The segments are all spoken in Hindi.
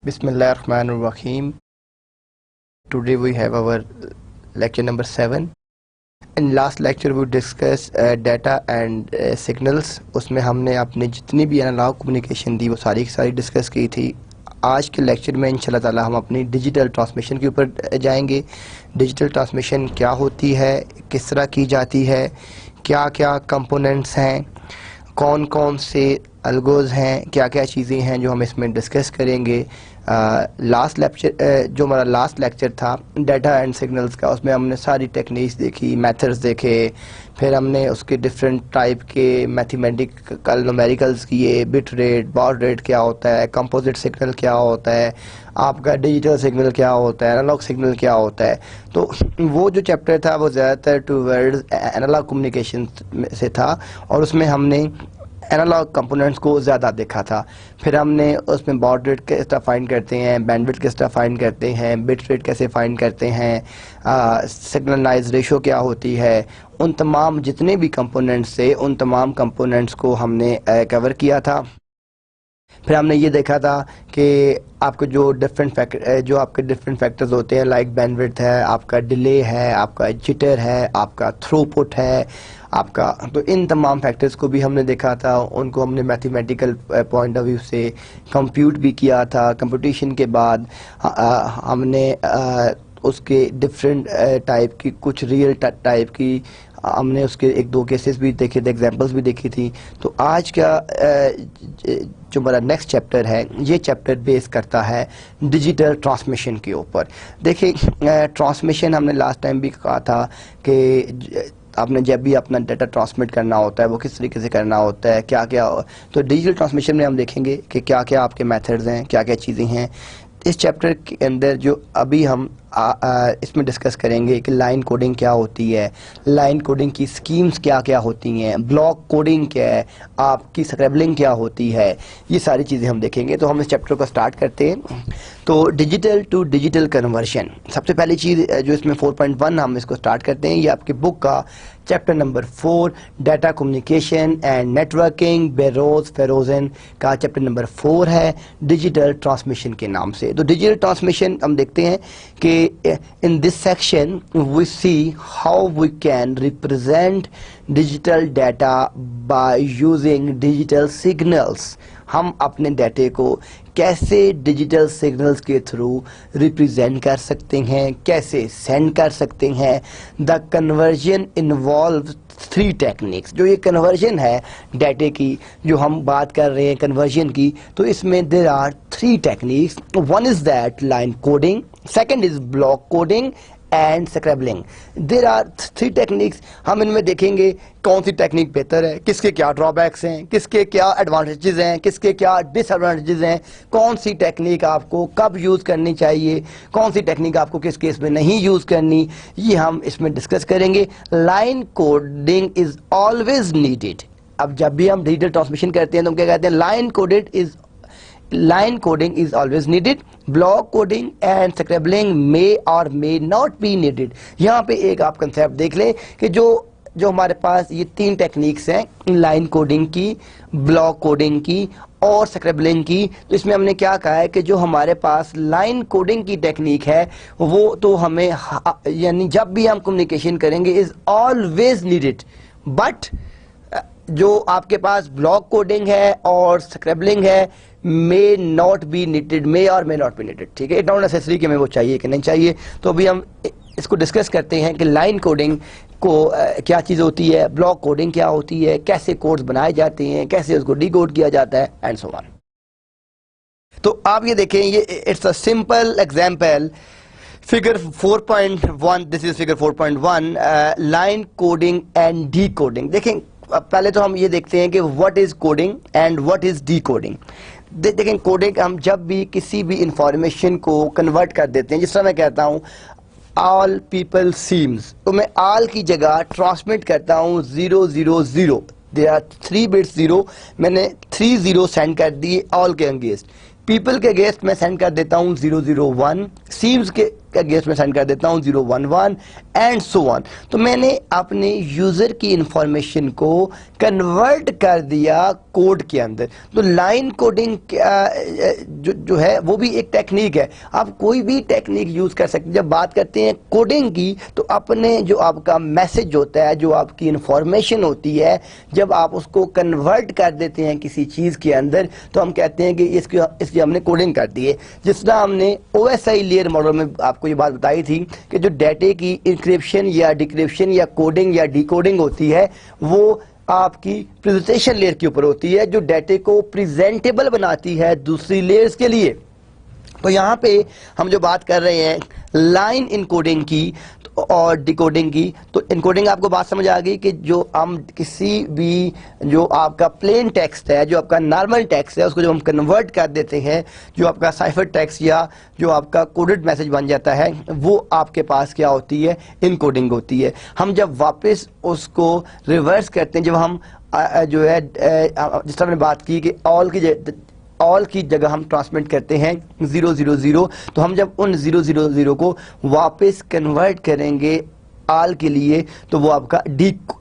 Bismillahirrahmanirrahim. Today we have our lecture number 7. In last lecture we discuss data and signals. उसमें हमने अपने जितनी भी एनालॉग कम्युनिकेशन थी वो सारी की सारी डिस्कस की थी. आज के लेक्चर में इंशाल्लाह ताला हम अपनी डिजिटल ट्रांसमिशन के ऊपर जाएंगे. डिजिटल ट्रांसमिशन क्या होती है, किस तरह की जाती है, क्या क्या कंपोनेंट्स हैं, कौन कौन से अलगोज हैं, क्या क्या चीज़ें हैं जो हम इसमें डिस्कस करेंगे. लास्ट लेक्चर जो हमारा लास्ट लेक्चर था डाटा एंड सिग्नल्स का, उसमें हमने सारी टेक्निक्स देखी, मेथड्स देखे, फिर हमने उसके डिफरेंट टाइप के मैथमेटिकल न्यूमेरिकल्स किए. बिट रेट, बाड रेट क्या होता है, कंपोजिट सिग्नल क्या होता है, आपका डिजिटल सिग्नल क्या होता है, एनालॉग सिग्नल क्या होता है. तो वो जो चैप्टर था वो ज़्यादातर टूवर्ड्स एनालॉग कम्युनिकेशन से था और उसमें हमने एनालॉग कंपोनेंट्स को ज़्यादा देखा था. फिर हमने उसमें बाड रेट किस तरह फाइंड करते हैं, बैंडविड्थ किस तरह फाइंड करते हैं, बिट रेट कैसे फाइंड करते हैं, सिग्नल नॉइज़ रेशो क्या होती है, उन तमाम जितने भी कंपोनेंट्स थे उन तमाम कंपोनेंट्स को हमने कवर किया था. फिर हमने ये देखा था कि आपके जो डिफरेंट फैक्टर्स होते हैं, लाइक बैंडविड्थ है, आपका डिले है, आपका जिटर है, आपका थ्रूपुट है, आपका, तो इन तमाम फैक्टर्स को भी हमने देखा था. उनको हमने मैथमेटिकल पॉइंट ऑफ व्यू से कंप्यूट भी किया था. कंप्यूटेशन के बाद हमने उसके डिफरेंट टाइप की, कुछ रियल टाइप की, हमने उसके एक दो केसेस भी देखे थे, एग्जांपल्स भी देखी थी. तो आज का जो हमारा नेक्स्ट चैप्टर है, ये चैप्टर बेस करता है डिजिटल ट्रांसमिशन के ऊपर. देखिए, ट्रांसमिशन हमने लास्ट टाइम भी कहा था कि आपने जब भी अपना डाटा ट्रांसमिट करना होता है वो किस तरीके से करना होता है, क्या क्या. तो डिजिटल ट्रांसमिशन में हम देखेंगे कि क्या क्या आपके मेथड्स हैं, क्या क्या चीज़ें हैं. इस चैप्टर के अंदर जो अभी हम इसमें डिस्कस करेंगे कि लाइन कोडिंग क्या होती है, लाइन कोडिंग की स्कीम्स क्या क्या होती हैं, ब्लॉक कोडिंग क्या है, आपकी स्क्रैबलिंग क्या होती है, ये सारी चीज़ें हम देखेंगे. तो हम इस चैप्टर को स्टार्ट करते हैं. तो डिजिटल टू डिजिटल कन्वर्शन, सबसे पहली चीज़ जो इसमें 4.1 हम इसको स्टार्ट करते हैं. ये आपकी बुक का chapter number 4, data communication and networking, bureaus frozen का चैप्टर नंबर 4 है, डिजिटल ट्रांसमिशन के नाम से. तो डिजिटल ट्रांसमिशन हम देखते हैं कि in this section we see how we can represent digital data by using digital signals. हम अपने डाटे को कैसे डिजिटल सिग्नल्स के थ्रू रिप्रेजेंट कर सकते हैं, कैसे सेंड कर सकते हैं. The conversion involve 3 techniques. जो ये कन्वर्जन है डाटे की, जो हम बात कर रहे हैं कन्वर्जन की, तो इसमें there are 3 techniques. One is that line coding, second is block coding and scrambling. There are 3 techniques. हम इनमें देखेंगे कौन सी टेक्निक बेहतर है, किसके क्या ड्रॉबैक्स हैं, किसके क्या एडवांटेजेस हैं, किसके क्या डिसएडवांटेजेस हैं, कौन सी टेक्निक आपको कब यूज़ करनी चाहिए, कौन सी टेक्निक आपको किस केस में नहीं यूज़ करनी, ये हम इसमें डिस्कस करेंगे. Line coding is always needed. अब जब भी हम डिजिटल ट्रांसमिशन करते हैं तो हम क्या कहते हैं, line coding is always needed. Block coding and scrambling may और मे नॉट बी नीडेड. यहाँ पे एक आप कंसेप्ट देख लें कि जो हमारे पास ये 3 टेक्निक्स हैं, लाइन कोडिंग की, ब्लॉक कोडिंग की और स्क्रैबलिंग की. तो इसमें हमने क्या कहा है कि जो हमारे पास लाइन कोडिंग की टेक्निक है वो तो हमें यानी जब भी हम कम्युनिकेशन करेंगे इज ऑलवेज नीडेड. बट जो आपके पास ब्लॉक कोडिंग है और स्क्रैबलिंग है मे नॉट बी नीडेड, मे और मे नॉट बी नीडेड. ठीक है, इट नॉट नेसेसरी कि हमें वो चाहिए कि नहीं चाहिए. तो अभी हम इसको डिस्कस करते हैं कि लाइन कोडिंग को क्या चीज़ होती है, ब्लॉक कोडिंग क्या होती है, कैसे कोड्स बनाए जाते हैं, कैसे उसको डिकोड किया जाता है एंड सो ऑन. तो आप ये देखें, ये it's a simple example. Figure 4.1, this is figure 4.1, line coding and D coding. देखें, पहले तो हम ये देखते हैं कि what is coding and what is D coding. देखें, कोडिंग हम जब भी किसी भी इंफॉर्मेशन को कन्वर्ट कर देते हैं, जिस तरह मैं कहता हूँ ऑल पीपल सीम्स, तो मैं ऑल की जगह ट्रांसमिट करता हूँ 000. देयर आर 3 बिट्स 0, मैंने 3 0 सेंड कर दिए ऑल के अगेंस्ट. पीपल के अगेंस्ट मैं सेंड कर देता हूँ 001. सीम्स के अगेंस्ट में सेंड कर देता हूँ 011 एंड सो ऑन। तो मैंने अपने यूज़र की इंफॉर्मेशन को कन्वर्ट कर दिया कोड के अंदर। तो लाइन कोडिंग जो है वो भी एक टेक्निक है, आप कोई भी टेक्निक यूज़ कर सकते हैं। जब बात करते हैं कोडिंग की तो अपने जो आपका मैसेज होता है, जो आपकी इंफॉर्मेशन होती है, जब आप उसको कन्वर्ट कर देते हैं किसी चीज़ के अंदर तो हम कहते हैं कि इसकी हमने कोडिंग कर दी है। जिस तरह हमने OSI लेयर मॉडल में आपको ये बात बताई थी कि जो डेटे की इंक्रिप्शन या डिक्रिप्शन या कोडिंग या डिकोडिंग होती है वो आपकी प्रेजेंटेशन लेयर के ऊपर होती है, जो डेटे को प्रेजेंटेबल बनाती है दूसरी लेयर्स के लिए। तो यहाँ पे हम जो बात कर रहे हैं लाइन इनकोडिंग की और डिकोडिंग की, तो इनकोडिंग आपको बात समझ आ गई कि जो हम किसी भी जो आपका प्लेन टेक्स्ट है, जो आपका नॉर्मल टेक्स्ट है, उसको जब हम कन्वर्ट कर देते हैं, जो आपका साइफर टेक्स्ट या जो आपका कोडेड मैसेज बन जाता है, वो आपके पास क्या होती है, इनकोडिंग होती है। हम जब वापस उसको रिवर्स करते हैं, जब हम जो है जिस तरह हमने बात की कि ऑल की जगह हम ट्रांसमिट करते हैं 000, तो हम जब उन 000 को वापस कन्वर्ट करेंगे आल के लिए तो वो आपका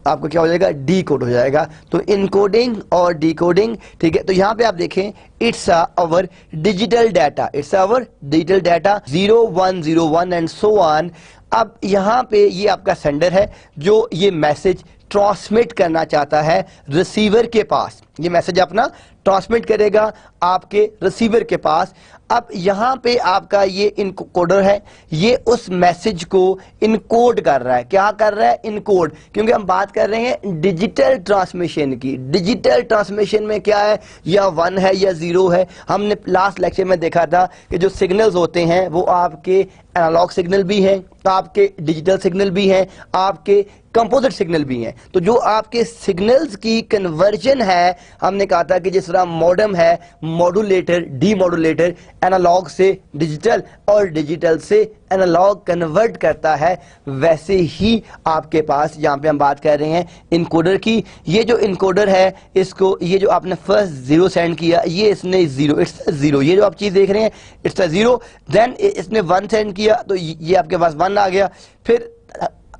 आपका क्या हो जाएगा, डी कोड हो जाएगा। तो इनकोडिंग और डिकोडिंग, ठीक है। तो यहाँ पे आप देखें it's our digital data, it's our digital data 0101 and so on. अब यहाँ पे ये आपका सेंडर है जो ये मैसेज ट्रांसमिट करना चाहता है रिसीवर के पास, ये मैसेज अपना ट्रांसमिट करेगा आपके रिसीवर के पास। अब यहाँ पे आपका ये इनकोडर है, ये उस मैसेज को इनकोड कर रहा है। क्या कर रहा है, इनकोड, क्योंकि हम बात कर रहे हैं डिजिटल ट्रांसमिशन की। डिजिटल ट्रांसमिशन में क्या है, या 1 है या 0 है। हमने लास्ट लेक्चर में देखा था कि जो सिग्नल्स होते हैं वो आपके एनालॉग सिग्नल भी हैं, आपके डिजिटल सिग्नल भी हैं, आपके कंपोजिट सिग्नल भी हैं। तो जो आपके सिग्नल्स की कन्वर्जन है, हमने कहा था कि जिस तरह मॉडेम है मॉड्यूलेटर, डीमॉड्यूलेटर, एनालॉग से डिजिटल और डिजिटल से एनालॉग कन्वर्ट करता है, वैसे ही आपके पास यहाँ पे हम बात कर रहे हैं इनकोडर की। ये जो इनकोडर है, इसको ये जो आपने फर्स्ट 0 सेंड किया, ये इसने 0, इट्स 0, ये जो आप चीज देख रहे हैं इट्स 0। देन इसने 1 सेंड किया तो ये आपके पास 1 आ गया। फिर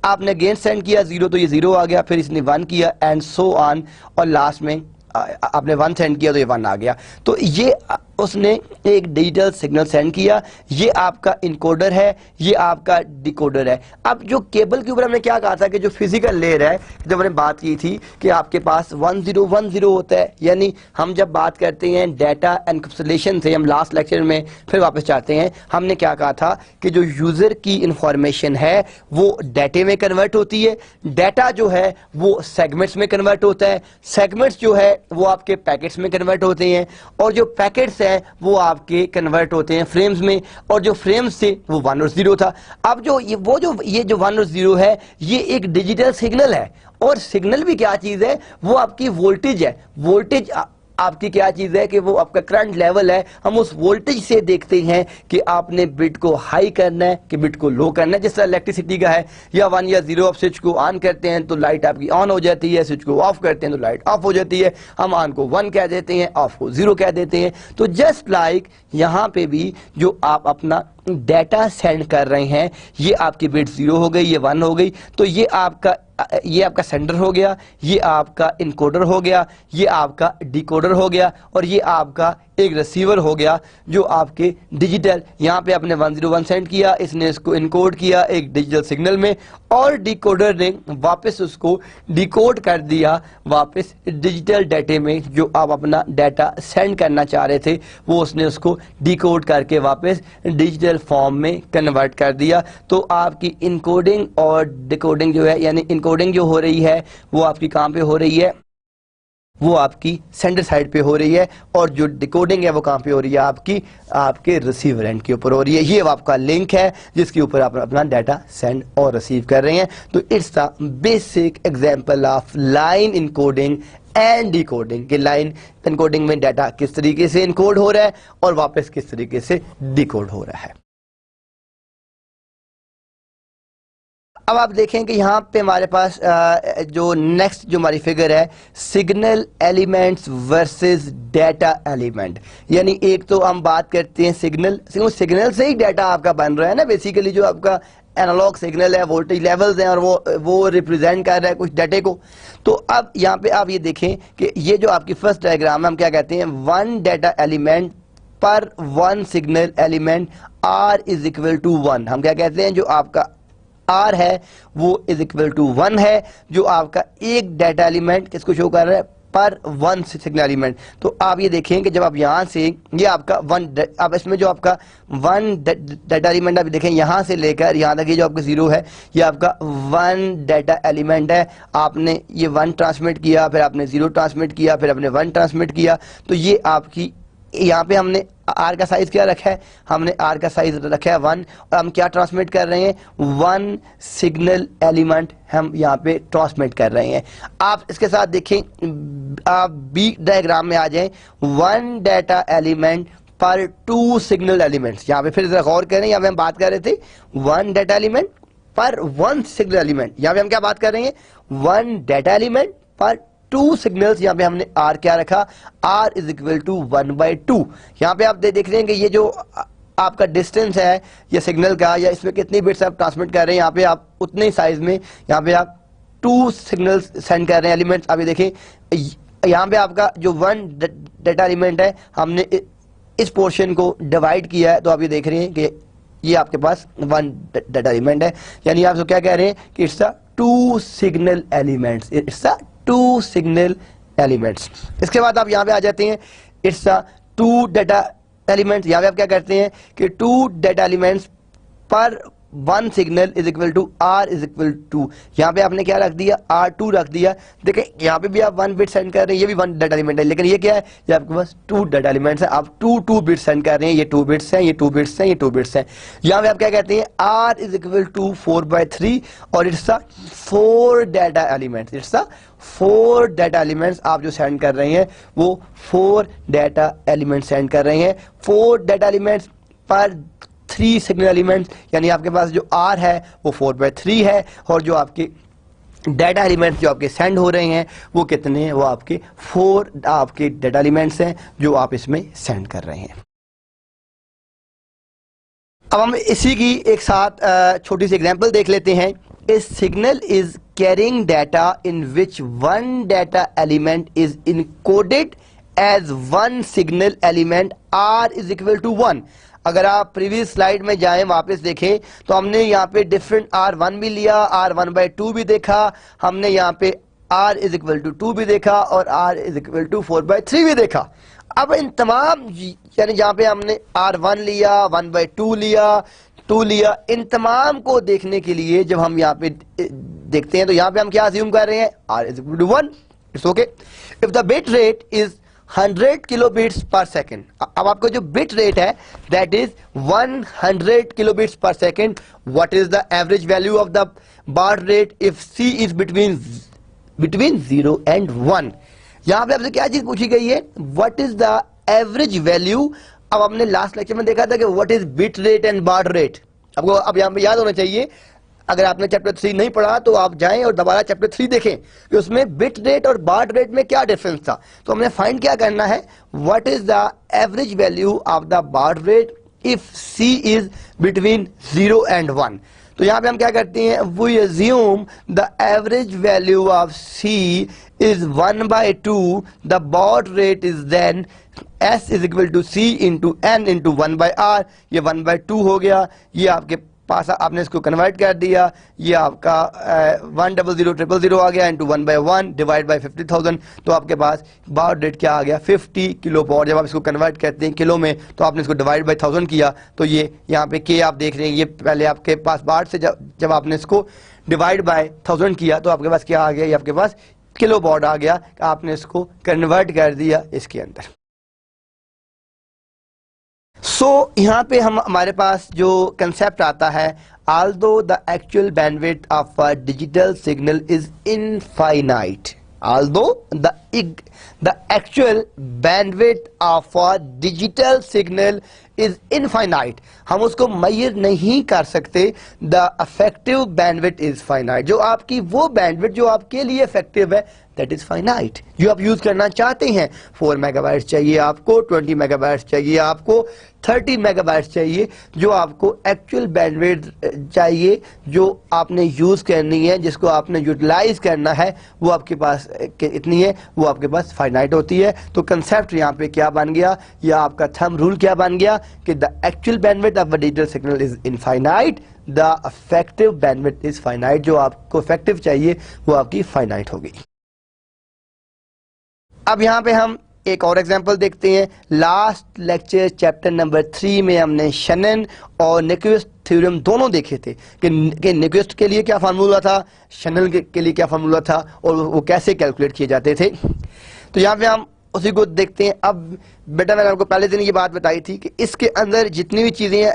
आपने अगेन सेंड किया 0 तो ये 0 आ गया। फिर इसने 1 किया एंड सो ऑन, और लास्ट में आपने 1 सेंड किया तो ये 1 आ गया। तो ये उसने एक डिजिटल सिग्नल सेंड किया। ये आपका इनकोडर है, ये आपका डिकोडर है। अब जो केबल के ऊपर हमने क्या कहा था कि जो फिजिकल लेयर है, जब हमने बात की थी कि आपके पास 1010 होता है, यानी हम जब बात करते हैं डाटा एनकैप्सुलेशन से, हम लास्ट लेक्चर में फिर वापस चाहते हैं, हमने क्या कहा था कि जो यूजर की इंफॉर्मेशन है वो डाटे में कन्वर्ट होती है, डाटा जो है वो सेगमेंट्स में कन्वर्ट होता है, सेगमेंट्स जो है वो आपके पैकेट्स में कन्वर्ट होते हैं, और जो पैकेट्स वो आपके कन्वर्ट होते हैं फ्रेम्स में, और जो फ्रेम्स थे वो 1 और 0 था। अब जो ये 1 और 0 है, ये एक डिजिटल सिग्नल है, और सिग्नल भी क्या चीज है, वो आपकी वोल्टेज है। वोल्टेज आपकी क्या चीज है कि वो आपका करंट लेवल है। हम उस वोल्टेज से देखते हैं कि आपने बिट को हाई करना है कि बिट को लो करना है। जिस तरह इलेक्ट्रिसिटी का है, या 1 या 0, आप स्विच को ऑन करते हैं तो लाइट आपकी ऑन हो जाती है, स्विच को ऑफ करते हैं तो लाइट ऑफ हो जाती है। हम ऑन को 1 कह देते हैं, ऑफ को 0 कह देते हैं। तो जस्ट लाइक यहाँ पे भी जो आप अपना डाटा सेंड कर रहे हैं, ये आपकी बिट 0 हो गई, ये 1 हो गई, तो ये आपका सेंडर हो गया, ये आपका इनकोडर हो गया, ये आपका डिकोडर हो गया, और ये आपका एक रिसीवर हो गया जो आपके डिजिटल, यहाँ पे आपने 101 सेंड किया, इसने इसको इनकोड किया एक डिजिटल सिग्नल में, और डिकोडर ने वापस उसको डिकोड कर दिया वापस डिजिटल डाटे में। जो आप अपना डाटा सेंड करना चाह रहे थे वो उसने उसको डिकोड करके वापस डिजिटल फॉर्म में कन्वर्ट कर दिया। तो आपकी इनकोडिंग और डिकोडिंग जो है, यानी इनकोडिंग जो हो रही है वो आपकी कहाँ पे हो रही है, वो आपकी सेंडर साइड पे हो रही है, और जो डिकोडिंग है वो कहाँ पे हो रही है, आपके रिसीवर एंड के ऊपर हो रही है। ये आपका लिंक है जिसके ऊपर आप अपना डाटा सेंड और रिसीव कर रहे हैं। तो it's the basic example of line encoding and decoding. कि लाइन इनकोडिंग में डाटा किस तरीके से इनकोड हो रहा है और वापस किस तरीके से डिकोड हो रहा है। अब आप देखें कि यहाँ पे हमारे पास जो नेक्स्ट जो हमारी फिगर है, signal elements versus data element. यानी एक तो हम बात करते हैं सिग्नल से ही डाटा आपका बन रहा है ना, बेसिकली जो आपका एनालॉग सिग्नल है, वोल्टेज लेवल्स हैं और वो रिप्रेजेंट कर रहा है कुछ डाटे को। तो अब यहाँ पे आप ये देखें कि ये जो आपकी फर्स्ट डायग्राम है, हम क्या कहते हैं, one data element per one signal element, R is equal to one. हम क्या कहते हैं, जो आपका आर है वो इज इक्वल टू वन है, जो आपका एक डाटा एलिमेंट किसको शो कर रहा है, पर वन सिग्नल एलिमेंट। तो आप ये देखें कि जब आप यहां से ये आपका अब इसमें जो आपका वन डाटा एलिमेंट आप देखें यहां से लेकर यहां तक ये जो आपका जीरो है, ये आपका वन डाटा एलिमेंट है। आपने ये वन ट्रांसमिट किया, फिर आपने जीरो ट्रांसमिट किया, फिर आपने वन ट्रांसमिट किया। तो ये आपकी यहाँ पे हमने आर का साइज क्या रखा है, हमने आर का साइज रखा है वन, और हम क्या ट्रांसमिट कर रहे हैं, वन सिग्नल एलिमेंट हम यहाँ पे ट्रांसमिट कर रहे हैं। आप इसके साथ देखें, आप बी डायग्राम में आ जाएं, one data element per to signal elements. यहाँ पे फिर जरा गौर करें, यहाँ पे हम बात कर रहे थे one data element per one signal element, यहाँ पे हम क्या बात कर रहे हैं, one data element per two signals. यहाँ पे हमने आर क्या रखा, R is equal to one by two. यहाँ पे आप देख रहे हैं कि ये जो आपका डिस्टेंस है ये सिग्नल का, या इसमें कितनी बिट्स आप ट्रांसमिट कर रहे हैं, यहाँ पे आप उतने ही साइज में यहाँ पे आप टू सिग्नल्स सेंड कर रहे हैं एलिमेंट्स। आप ये देखें, यहाँ पे आपका जो वन डाटा एलिमेंट है हमने इस पोर्शन को डिवाइड किया है। तो आप ये देख रहे हैं कि ये आपके पास वन डाटा एलिमेंट है, यानी आप क्या कह रहे हैं कि it's a two signal elements, it's a two signal elements. इसके बाद आप यहाँ पे आ जाते हैं, it's a two data elements. यहाँ पे आप क्या करते हैं कि two data elements per one signal is equal to R is equal to, यहाँ पे आपने क्या रख दिया, आर टू रख दिया। देखें यहाँ पे भी आप वन बिट सेंड कर रहे हैं, ये भी वन डाटा एलिमेंट है, लेकिन ये क्या है, ये आपके पास टू डाटा एलिमेंट्स है, आप टू बिट सेंड कर रहे हैं, ये टू बिट्स हैं, ये टू बिट्स हैं, ये टू बिट्स हैं। यहाँ पे आप क्या कहते हैं, आर इज इक्वल टू 4/3 और it's a four data elements, it's a four data elements आप जो सेंड कर रहे हैं वो फोर डाटा एलिमेंट्स सेंड कर रहे हैं। फोर डाटा एलिमेंट्स पर थ्री सिग्नल एलिमेंट्स, यानी आपके पास जो आर है वो 4/3 है, और जो आपके डाटा एलिमेंट्स जो आपके सेंड हो रहे हैं वो कितने हैं, वो आपके फोर आपके डाटा एलिमेंट्स हैं जो आप इसमें सेंड कर रहे हैं। अब हम इसी की एक साथ छोटी सी एग्जांपल देख लेते हैं। A signal is carrying data in which one data element is encoded as one signal element r is equal to 1। अगर आप प्रीवियस स्लाइड में जाएं वापस देखें तो हमने यहाँ पे डिफरेंट R1 भी लिया, R1/2 भी देखा, हमने यहाँ पे R इज इक्वल टू 2 भी देखा और R इज इक्वल टू 4/3 भी देखा। अब इन तमाम यानी जहाँ पे हमने R1 लिया, 1/2 लिया, 2 लिया, इन तमाम को देखने के लिए जब हम यहाँ पे देखते हैं तो यहाँ पे हम क्या अज्यूम कर रहे हैं, R is equal to 1। It's okay. If the bit rate is 100 kilobits per second, अब आपको जो बिट रेट है that is 100 kilobits per second, what is the average value of the baud rate if C is between 0 and 1। यहाँ पे आपसे क्या चीज पूछी गई है, what is the average value. अब हमने लास्ट लेक्चर में देखा था कि what is bit rate and bar rate, आपको अब यहाँ पे याद होना चाहिए। अगर आपने चैप्टर 3 नहीं पढ़ा तो आप जाएं और दोबारा चैप्टर 3 देखें कि उसमें बिट रेट और बार रेट में क्या डिफरेंस था। तो हमने फाइंड क्या करना है, what is the average value of the baud rate if C is between 0 and 1। तो यहाँ पे हम क्या करते हैं, we assume the average value of C is 1/2, the baud rate is then S is equal to C into N into 1/R। ये 1/2 हो गया, ये आपके पास आपने इसको कन्वर्ट कर दिया, ये आपका 1000000 आ गया इंटू 1/1 डिवाइड बाई 50,000। तो आपके पास बार रेट क्या आ गया, 50 किलो बार। जब आप इसको कन्वर्ट करते हैं किलो में तो आपने इसको डिवाइड बाई 1000 किया, तो ये यहाँ पे के आप देख रहे हैं, ये पहले आपके पास बार से जब आपने इसको डिवाइड बाई 1000 किया तो आपके पास क्या आ गया, ये आपके पास किलो बार आ गया, आपने इसको कन्वर्ट कर दिया इसके अंदर। यहाँ पे हमारे पास जो कंसेप्ट आता है, although the actual bandwidth of a digital signal is infinite, although the the actual bandwidth of a digital signal is infinite. हम उसको मेजर नहीं कर सकते. The effective bandwidth is finite. जो आपकी वो bandwidth जो आपके लिए effective है, that is finite. जो आप यूज करना चाहते हैं, 4 मेगाबाइट्स चाहिए आपको, 20 मेगाबाइट्स चाहिए आपको, 30 मेगाबाइट्स चाहिए, जो आपको एक्चुअल बैंडविड्थ चाहिए, जो आपने यूज करनी है, जिसको आपने यूटिलाइज करना है, वो आपके पास इतनी है, वो आपके पास फाइनाइट होती है. तो कंसेप्ट यहाँ पे क्या बन गया, या आपका थंब रूल क्या बन गया कि the actual bandwidth of a digital signal is infinite, the effective bandwidth is finite. जो आपको इफेक्टिव चाहिए वो आपकी फाइनाइट होगी. अब यहाँ पे हम एक और एग्जांपल देखते हैं. लास्ट लेक्चर चैप्टर नंबर 3 में हमने शनन और न्यूक्विस्ट थ्योरम दोनों देखे थे कि न्यूक्विस्ट के लिए क्या फार्मूला था, शनन के लिए क्या फार्मूला था, और वो कैसे कैलकुलेट किए जाते थे. तो यहाँ पे हम उसी को देखते हैं. अब बेटा मैंने आपको पहले दिन ये बात बताई थी कि इसके अंदर जितनी भी चीज़ें हैं,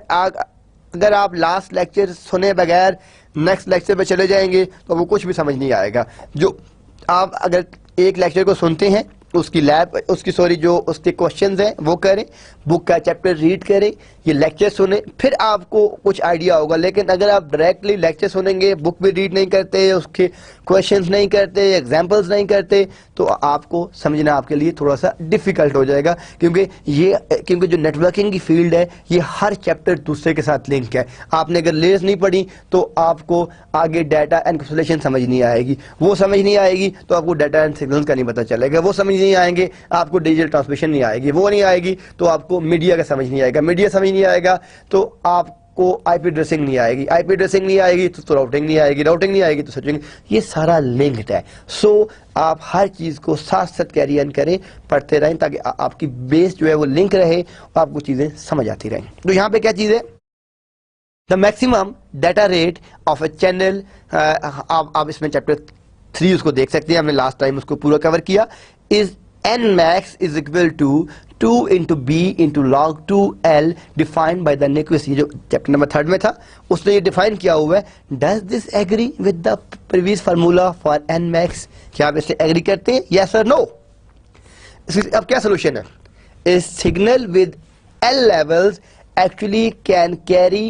अगर आप लास्ट लेक्चर सुने बगैर नेक्स्ट लेक्चर पे चले जाएंगे तो वो कुछ भी समझ नहीं आएगा. जो आप अगर एक लेक्चर को सुनते हैं, जो उसके क्वेश्चंस हैं वो करें, बुक का चैप्टर रीड करें, ये लेक्चर सुने, फिर आपको कुछ आइडिया होगा. लेकिन अगर आप डायरेक्टली लेक्चर सुनेंगे, बुक भी रीड नहीं करते, उसके क्वेश्चंस नहीं करते, एग्जांपल्स नहीं करते, तो आपको समझना आपके लिए थोड़ा सा डिफिकल्ट हो जाएगा. क्योंकि जो नेटवर्किंग की फील्ड है, ये हर चैप्टर दूसरे के साथ लिंक है. आपने अगर लेयर्स नहीं पढ़ी तो आपको आगे डाटा एनकैप्सुलेशन समझ नहीं आएगी. वो समझ नहीं आएगी तो आपको डाटा एंड सिग्नल्स का नहीं पता चलेगा. वो समझ नहीं आएंगे आपको डिजिटल ट्रांसमिशन नहीं आएगी. वो नहीं आएगी तो आपको मीडिया का समझ नहीं आएगा. मीडिया समझ नहीं आएगा तो आपको आईपी एड्रेसिंग नहीं आएगी. आईपी एड्रेसिंग नहीं आएगी तो राउटिंग नहीं आएगी. राउटिंग नहीं आएगी तो स्विचिंग. ये सारा लिंक्ड है. सो आप हर चीज को साथ साथ कैरी ऑन करें, पढ़ते रहें, ताकि आपकी बेस जो है वो लिंक रहे और आपको चीजें समझ आती रहें. तो यहाँ पे क्या चीज है, the maximum data rate of A channel. आप इसमें चैप्टर 3 उसको देख सकते हैं, हमने लास्ट टाइम उसको पूरा कवर किया. Is n max is equal to 2 into b into log 2l defined by the Nyquist. ये जो चैप्टर नंबर 3 में था उसने ये डिफाइन किया हुआ है. Does this agree with the previous formula for n max? क्या आप इससे एग्री करते हैं, yes or no? अब क्या सोल्यूशन है? A signal with l levels actually can carry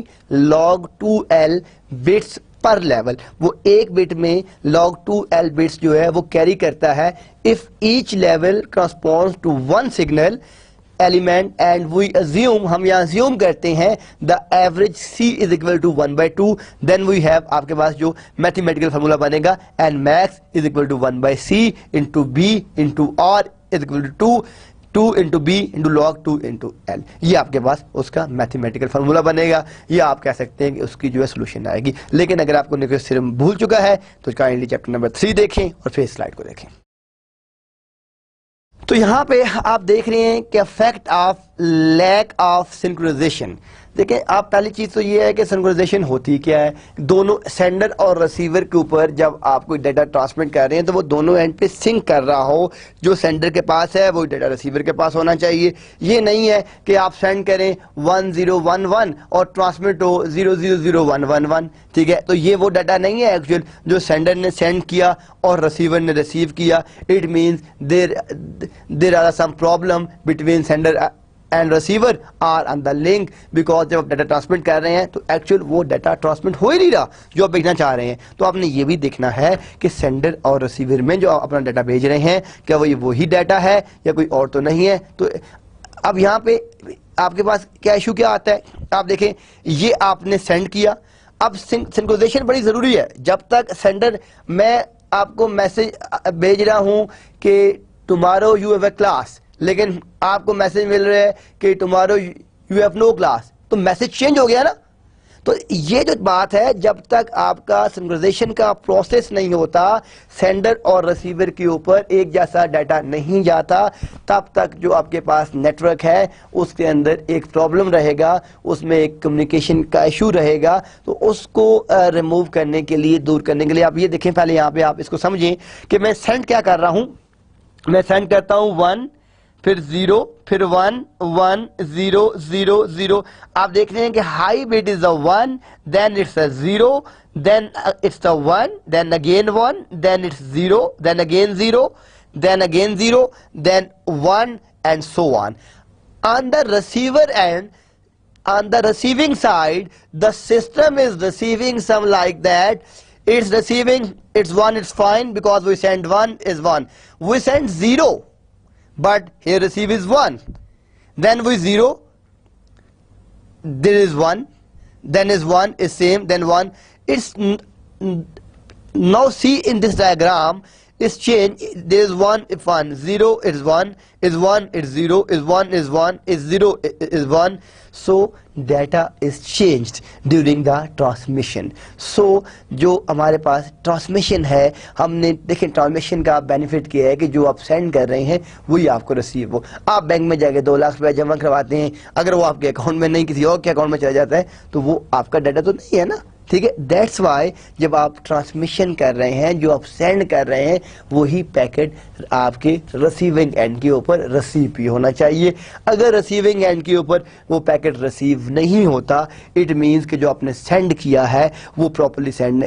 log 2l bits पर लेवल. वो एक बिट में log 2l बिट्स जो है वो कैरी करता है. If each level corresponds to one signal element and we assume, हम यहाँ अज्यूम करते हैं, the average c is equal to 1/2, then we have, आपके पास जो मैथमेटिकल फार्मूला बनेगा, and max is equal to 1/c into b into r is equal to 2 into B into log 2 into L. ये आपके पास उसका मैथमेटिकल फार्मूला बनेगा. ये आप कह सकते हैं कि उसकी जो है सोल्यूशन आएगी. लेकिन अगर आपको न्यूक्विस्ट थ्योरम भूल चुका है तो काइंडली चैप्टर नंबर 3 देखें और फिर स्लाइड को देखें. तो यहाँ पे आप देख रहे हैं कि effect of lack of synchronization. देखिए, आप पहली चीज तो ये है कि सिंक्रोनाइजेशन होती क्या है. दोनों सेंडर और रिसीवर के ऊपर जब आप कोई डाटा ट्रांसमिट कर रहे हैं तो वो दोनों एंड पे सिंक कर रहा हो. जो सेंडर के पास है वो डाटा रिसीवर के पास होना चाहिए. ये नहीं है कि आप सेंड करें 1011 और ट्रांसमिट हो 000111. ठीक है, तो ये वो डाटा नहीं है एक्चुअल जो सेंडर ने सेंड किया और रिसीवर ने रिसीव किया. It means there are some problem between sender and receiver or on the link, because जब आप डाटा ट्रांसमिट कर रहे हैं तो एक्चुअल वो डाटा ट्रांसमिट हो ही नहीं रहा जो आप भेजना चाह रहे हैं. तो आपने ये भी देखना है कि सेंडर और रिसीवर में जो आप अपना डाटा भेज रहे हैं क्या वही डाटा है या कोई और तो नहीं है. तो अब यहाँ पे आपके पास क्या इशू क्या आता है, आप देखें, ये आपने सेंड किया. अब सिंक्रोनाइजेशन बड़ी जरूरी है. जब तक सेंडर, मैं आपको मैसेज भेज रहा हूं कि tomorrow you have a class, लेकिन आपको मैसेज मिल रहा है कि tomorrow you have no class, तो मैसेज चेंज हो गया ना. तो ये जो बात है, जब तक आपका सिंक्रोनाइजेशन का प्रोसेस नहीं होता, सेंडर और रिसीवर के ऊपर एक जैसा डाटा नहीं जाता, तब तक जो आपके पास नेटवर्क है उसके अंदर एक प्रॉब्लम रहेगा, उसमें एक कम्युनिकेशन का इशू रहेगा. तो उसको रिमूव करने के लिए, दूर करने के लिए, आप ये देखें, पहले यहाँ पे आप इसको समझें कि मैं सेंड क्या कर रहा हूं. मैं सेंड करता हूं 1, फिर 0, फिर 1 1 0 0 0. आप देख रहे हैं कि high bit is a 1, then it's a 0, then it's a 1, then again 1, then it's 0, then again 0, then again 0, then 1, and so on. On the receiver end, on the receiving side, the system is receiving some like that. It's receiving, it's 1, it's fine, because we send 1 is 1. We send 0, but here receive is 1. Then we 0, there is 1, then is 1, is same, then 1. It's now see in this diagram, is change. There is 1, if 1, 0 is 1, is 1 is 0, is 1 is 1, is 0 is 1. So data is changed during the transmission. So जो हमारे पास ट्रांसमिशन है, हमने देखें ट्रांसमिशन का बेनिफिट क्या है कि जो आप सेंड कर रहे हैं वही आपको रिसीव हो. आप बैंक में जाके 2 लाख रुपया जमा करवाते हैं, अगर वो आपके अकाउंट में नहीं किसी और के अकाउंट में चला जाता है तो वो आपका डाटा तो नहीं है ना. ठीक है, दैट्स वाई जब आप ट्रांसमिशन कर रहे हैं, जो आप सेंड कर रहे हैं वही पैकेट आपके रिसीविंग एंड के ऊपर रिसीव भी होना चाहिए. अगर रिसीविंग एंड के ऊपर वो पैकेट रिसीव नहीं होता, इट मींस कि जो आपने सेंड किया है वो प्रॉपर्ली सेंड,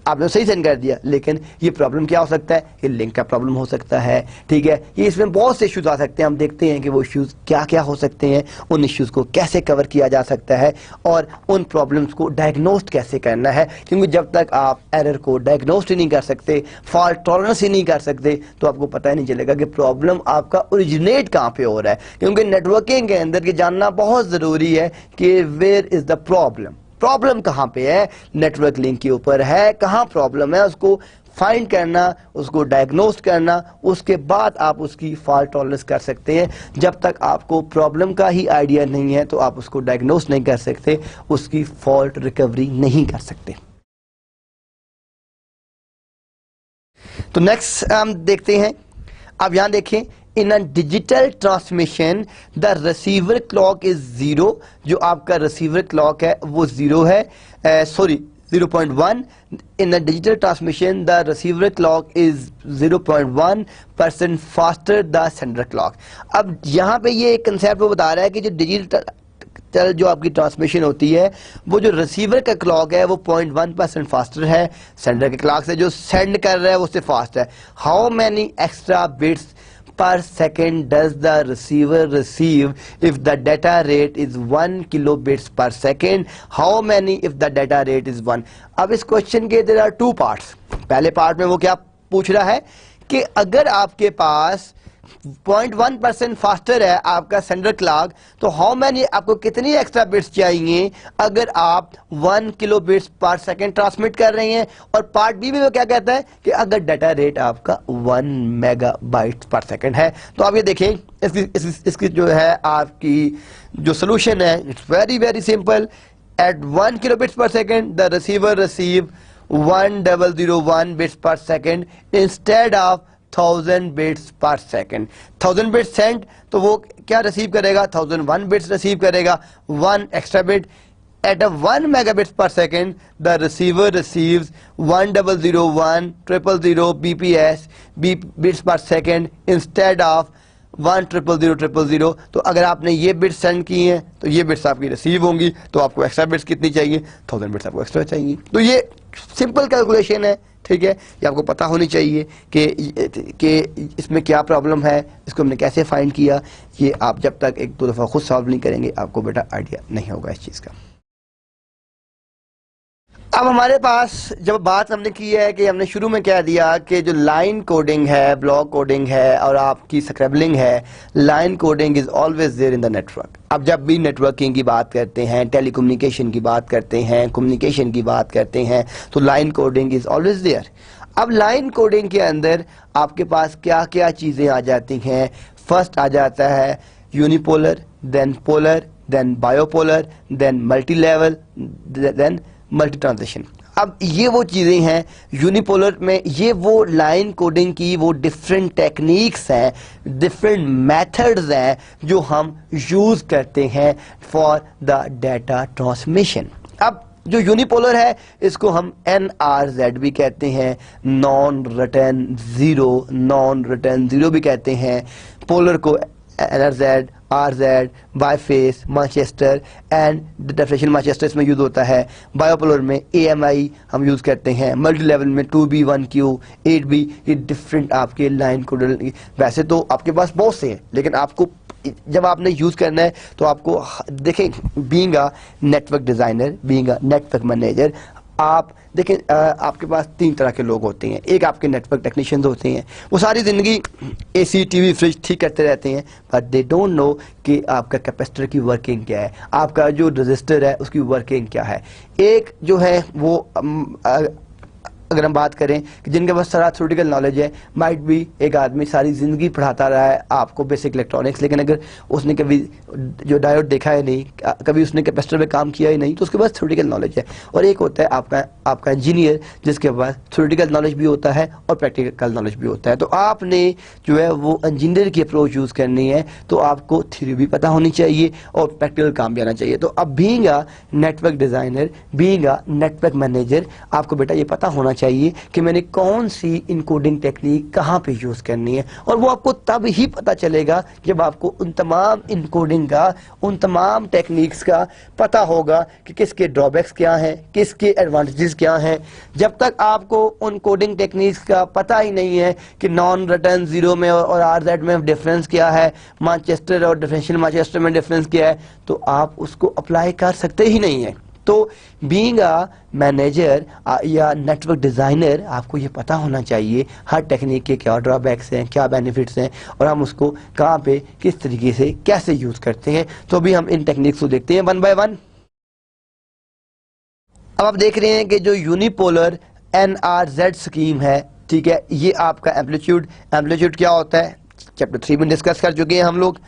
आपने सही सेंड कर दिया, लेकिन ये प्रॉब्लम क्या हो सकता है, ये लिंक का प्रॉब्लम हो सकता है. ठीक है, ये इसमें बहुत से इश्यूज आ सकते हैं. हम देखते हैं कि वो इश्यूज क्या क्या हो सकते हैं, उन इश्यूज को कैसे कवर किया जा सकता है और उन प्रॉब्लम्स को डायग्नोस्ट कैसे करना है. क्योंकि जब तक आप एरर को डायग्नोस्ट ही नहीं कर सकते, फॉल्ट टॉलरेंस ही नहीं कर सकते, तो आपको पता ही नहीं चलेगा कि प्रॉब्लम आपका ओरिजिनेट कहां पे हो रहा है. क्योंकि नेटवर्किंग के अंदर ये जानना बहुत जरूरी है कि where is the problem. Problem कहां पे है, नेटवर्क लिंक के ऊपर है, कहां प्रॉब्लम है, उसको फाइंड करना, उसको डायग्नोस्ट करना, उसके बाद आप उसकी फॉल्ट टॉलरेंस कर सकते हैं. जब तक आपको प्रॉब्लम का ही आइडिया नहीं है तो आप उसको डायग्नोस्ट नहीं कर सकते, उसकी फॉल्ट रिकवरी नहीं कर सकते. तो नेक्स्ट हम देखते हैं. अब यहां देखें, in a digital transmission the receiver clock is 0. जो आपका रिसीवर क्लॉक है वो 0 है, 0.1. In a digital transmission, the receiver clock is 0.1% faster the sender clock. अब यहाँ पे ये एक कंसेप्ट वो बता रहा है कि जो डिजिटल जो आपकी ट्रांसमिशन होती है, वो जो रिसीवर का क्लॉक है वो 0.1% फास्टर है सेंडर के क्लॉक से. जो सेंड कर रहा है वो उससे फास्ट है. How many extra bits per second does the receiver receive if the data rate is 1 kilobits per second? How many if the data rate is 1? अब इस क्वेश्चन के there are 2 parts. पहले पार्ट में वो क्या पूछ रहा है कि अगर आपके पास 0.1% फास्टर है आपका सेंडर क्लॉक, तो हाउ मैनी, आपको कितनी एक्स्ट्रा बिट्स चाहिए अगर आप 1 kilo bits per second transmit कर रहे हैं. और पार्ट बी में वो क्या कहता है कि अगर डाटा रेट आपका 1 मेगाबाइट पर सेकेंड है. तो आप ये देखें, इसकी जो है आपकी जो सोल्यूशन है, it's very very simple. At 1 kilo bits per second the receiver receive 1001 bits per second instead of 1000 bits per second. 1000 bits send, तो वो क्या रिसीव करेगा, 1001 बिट्स रिसीव करेगा, 1 extra bit. At a 1 megabits per second the receiver receives 1001,000 BPS bits per second instead of 1,000,000. तो अगर आपने ये बिट्स सेंड किए हैं तो ये बिट्स आपकी रिसीव होंगी, तो आपको एक्स्ट्रा बिट्स कितनी चाहिए, 1000 बिट्स आपको एक्स्ट्रा चाहिए. तो ये सिंपल कैलकुलेशन है. ठीक है, ये आपको पता होनी चाहिए कि इसमें क्या प्रॉब्लम है, इसको हमने कैसे फाइंड किया. ये आप जब तक 1-2 दफ़ा खुद सॉल्व नहीं करेंगे आपको बेटा आइडिया नहीं होगा इस चीज़ का. अब हमारे पास जब बात हमने की है कि हमने शुरू में कह दिया कि जो लाइन कोडिंग है, ब्लॉक कोडिंग है और आपकी स्क्रैबलिंग है, line coding is always there in the network. अब जब भी नेटवर्किंग की बात करते हैं, टेलीकम्युनिकेशन की बात करते हैं, कम्युनिकेशन की बात करते हैं, तो line coding is always there. अब लाइन कोडिंग के अंदर आपके पास क्या क्या चीज़ें आ जाती हैं. फर्स्ट आ जाता है unipolar, then polar, then bipolar, then multi level, then multi transition. अब ये वो चीज़ें हैं यूनिपोलर में, ये वो लाइन कोडिंग की वो डिफरेंट टेक्निक्स हैं, डिफरेंट मेथड्स हैं जो हम यूज़ करते हैं फॉर द डाटा ट्रांसमिशन. अब जो यूनिपोलर है इसको हम NRZ भी कहते हैं, नॉन रिटर्न जीरो भी कहते हैं. पोलर को NRZ, RZ, biphase, Manchester and differential Manchester इसमें यूज होता है। बायोपोलर में AMI हम यूज करते हैं। मल्टी लेवल में 2B, 1Q, 8B, ये डिफरेंट आपके लाइन कोडल। वैसे तो आपके पास बहुत से हैं, लेकिन आपको जब आपने यूज करना है तो आपको देखें, being a network designer, being a network manager, आप देखें आपके पास 3 तरह के लोग होते हैं। एक आपके नेटवर्क टेक्नीशियंस होते हैं, वो सारी ज़िंदगी AC, TV, फ्रिज ठीक करते रहते हैं, बट दे डोंट नो कि आपका कैपेसिटर की वर्किंग क्या है, आपका जो रजिस्टर है उसकी वर्किंग क्या है। एक जो है वो अगर हम बात करें कि जिनके पास सारा थ्योरेटिकल नॉलेज है, माइट भी एक आदमी सारी ज़िंदगी पढ़ाता रहा है आपको बेसिक इलेक्ट्रॉनिक्स, लेकिन अगर उसने कभी जो डायोड देखा है नहीं, कभी उसने कैपेसिटर में काम किया ही नहीं, तो उसके पास थ्योरेटिकल नॉलेज है। और एक होता है आपका इंजीनियर, जिसके पास थ्योरेटिकल नॉलेज भी होता है और प्रैक्टिकल नॉलेज भी होता है। तो आपने जो है वो इंजीनियर की अप्रोच यूज़ करनी है, तो आपको थ्योरी भी पता होनी चाहिए और प्रैक्टिकल काम भी आना चाहिए। तो अब being a network designer, being a network manager, आपको बेटा ये पता होना चाहिए कि मैंने कौन सी इनकोडिंग टेक्निक कहां पे यूज करनी है। और वो आपको तब ही पता चलेगा जब आपको उन तमाम इनकोडिंग का, उन तमाम टेक्निक्स का पता होगा कि किसके ड्रॉबैक्स क्या हैं, किसके एडवांटेजेस क्या हैं। जब तक आपको उन कोडिंग टेक्निक्स का पता ही नहीं है कि नॉन रिटर्न जीरो में और RZ में डिफरेंस क्या है, मैनचेस्टर और डिफरेंशियल मैनचेस्टर में डिफरेंस क्या है, तो आप उसको अप्लाई कर सकते ही नहीं है। तो बीइंग अ मैनेजर या नेटवर्क डिज़ाइनर, आपको ये पता होना चाहिए हर टेक्निक के क्या ड्रॉबैक्स हैं, क्या बेनिफिट्स हैं, और हम उसको कहाँ पे किस तरीके से कैसे यूज़ करते हैं। तो अभी हम इन टेक्निक्स को देखते हैं वन बाय वन। अब आप देख रहे हैं कि जो यूनिपोलर NRZ स्कीम है, ठीक है, ये आपका एम्पलीट्यूड क्या होता है चैप्टर 3 में डिस्कस कर चुके हैं हम लोग।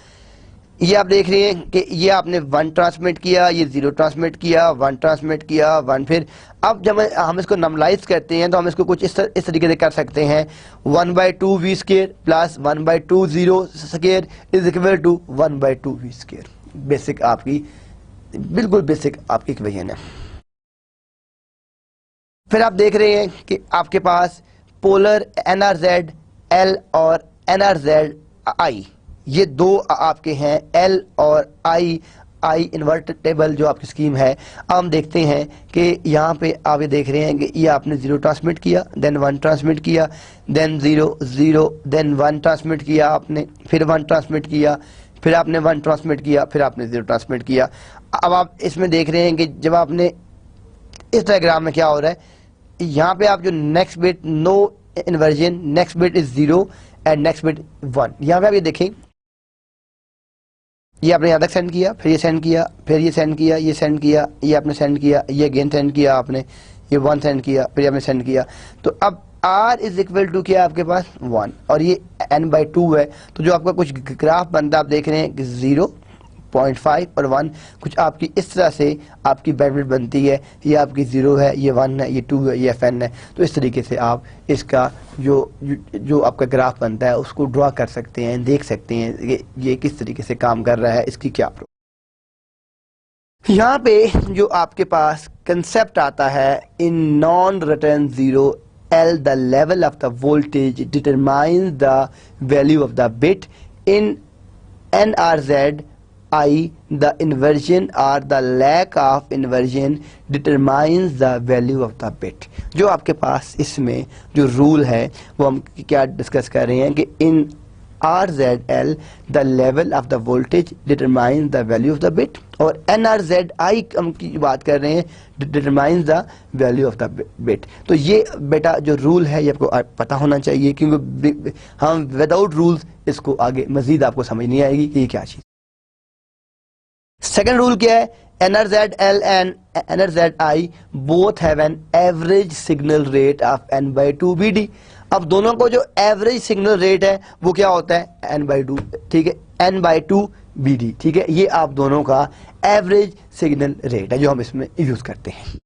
ये आप देख रहे हैं कि ये आपने 1 ट्रांसमिट किया, ये 0 ट्रांसमिट किया, 1 ट्रांसमिट किया, 1 फिर। अब जब हम इसको नॉर्मलाइज करते हैं तो हम इसको कुछ इस तरीके से कर सकते हैं, 1/2 V square plus 1/2 0 square is equal to 1/2 V square. Basic आपकी बिल्कुल बेसिक आपकी इक्वेशन है। फिर आप देख रहे हैं कि आपके पास पोलर NRZ L और NRZ I, ये दो आपके हैं L और I इन्वर्टेबल जो आपकी स्कीम है। अब हम देखते हैं कि यहाँ पे आप ये देख रहे हैं कि ये आपने 0 ट्रांसमिट किया, देन 1 ट्रांसमिट किया, देन 0 0, देन 1 ट्रांसमिट किया आपने, फिर 1 ट्रांसमिट किया, फिर आपने 1 ट्रांसमिट किया, फिर आपने 0 ट्रांसमिट किया। अब आप इसमें देख रहे हैं कि जब आपने इस डायग्राम में क्या हो रहा है, यहाँ पे आप जो next bit no inversion, next bit is 0 and next bit 1। यहाँ पे आप ये देखें, ये आपने यहाँ तक सेंड किया, फिर ये सेंड किया, फिर ये सेंड किया, ये सेंड किया, ये आपने सेंड किया, ये अगेन सेंड किया आपने, ये 1 सेंड किया, फिर आपने सेंड किया। तो अब R इज इक्वल टू क्या आपके पास 1 और ये N/2 है। तो जो आपका कुछ ग्राफ बनता है, आप देख रहे हैं कि 0.5 और 1 कुछ आपकी इस तरह से आपकी बैंडविड्थ बनती है। ये आपकी 0 है, ये 1 है, ये 2 है, ये FN है। तो इस तरीके से आप इसका जो आपका ग्राफ बनता है उसको ड्रॉ कर सकते हैं, देख सकते हैं कि ये किस तरीके से काम कर रहा है, इसकी क्या प्रॉब्लम। यहाँ पे जो आपके पास कंसेप्ट आता है in non return zero L, the level of the voltage determines the value of the bit. In NRZ I, the inversion or the lack of inversion determines the value of the bit. जो आपके पास इसमें जो रूल है वो हम क्या डिस्कस कर रहे हैं कि in RZL the level of the voltage determines the value of the bit, और NRZI हम की बात कर रहे हैं determines the value of the bit। तो ये बेटा जो रूल है ये आपको पता होना चाहिए, क्योंकि हम विदाउट रूल्स इसको आगे मजीद आपको समझ नहीं आएगी कि ये क्या चीज़। सेकेंड रूल क्या है, NRZL and NRZI both have an average signal rate of N/2 BD। अब दोनों को जो एवरेज सिग्नल रेट है वो क्या होता है N/2, ठीक है, N/2 BD, ठीक है, ये आप दोनों का एवरेज सिग्नल रेट है जो हम इसमें यूज करते हैं।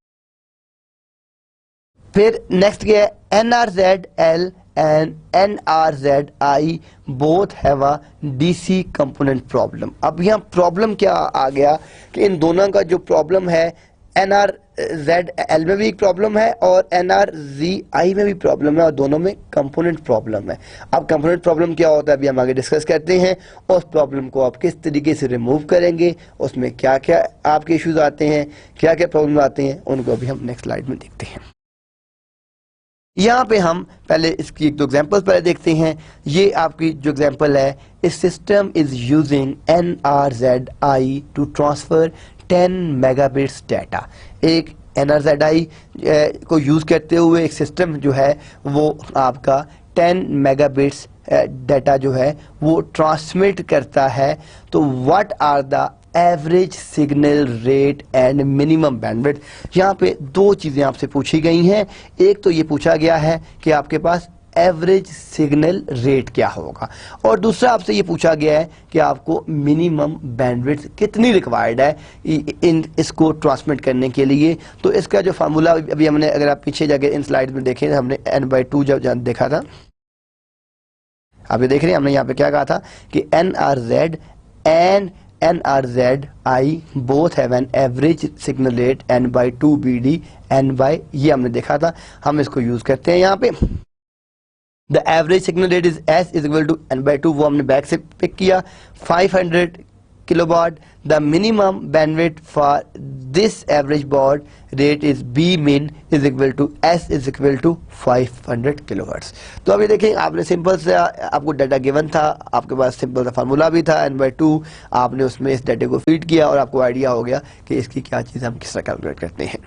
फिर नेक्स्ट क्या है, NRZL and NRZI both have a DC component problem। अब यहाँ प्रॉब्लम क्या आ गया कि इन दोनों का जो प्रॉब्लम है NRZL में भी एक प्रॉब्लम है और NRZI में भी प्रॉब्लम है और दोनों में कंपोनेंट प्रॉब्लम है। अब कंपोनेंट प्रॉब्लम क्या होता है अभी हम आगे डिस्कस करते हैं। उस प्रॉब्लम को आप किस तरीके से रिमूव करेंगे, उसमें क्या क्या आपके इश्यूज आते हैं, क्या क्या प्रॉब्लम आते हैं, उनको अभी हम नेक्स्ट स्लाइड में देखते हैं। यहाँ पे हम पहले इसकी एक दो एग्जांपल्स पहले देखते हैं। ये आपकी जो एग्जांपल है, इस system is using NRZI to transfer 10 megabits data. एक NRZI को यूज करते हुए एक सिस्टम जो है वो आपका 10 मेगाबिट्स डाटा जो है वो ट्रांसमिट करता है। तो what are the average signal rate and minimum bandwidth. यहाँ पे दो चीजें आपसे पूछी गई हैं। एक तो ये पूछा गया है कि आपके पास एवरेज सिग्नल रेट क्या होगा, और दूसरा आपसे ये पूछा गया है कि आपको मिनिमम बैंडविड्थ कितनी रिक्वायर्ड है इन इसको ट्रांसमिट करने के लिए। तो इसका जो फार्मूला अभी हमने, अगर आप पीछे जाके इन स्लाइड में देखें, हमने n/2 जब देखा था, आप ये देख रहे हैं हमने यहाँ पे क्या कहा था कि NRZ and NRZI both have an average signal rate n/2 BD n/, ये हमने देखा था, हम इसको यूज करते हैं यहाँ पे। The average signal rate is S is equal to n/2, वो हमने बैक से पिक किया 500 kilowatt. The minimum bandwidth for this average baud rate is B min is equal to S is equal to 500 kilowatts. तो अभी देखें, आपने सिंपल से, आपको डाटा गिवन था, आपके पास सिंपल सा फार्मूला भी था n/2, आपने उसमें इस डाटे को फीड किया और आपको आइडिया हो गया कि इसकी क्या चीज़ हम किस तरह कैलकुलेट करते हैं।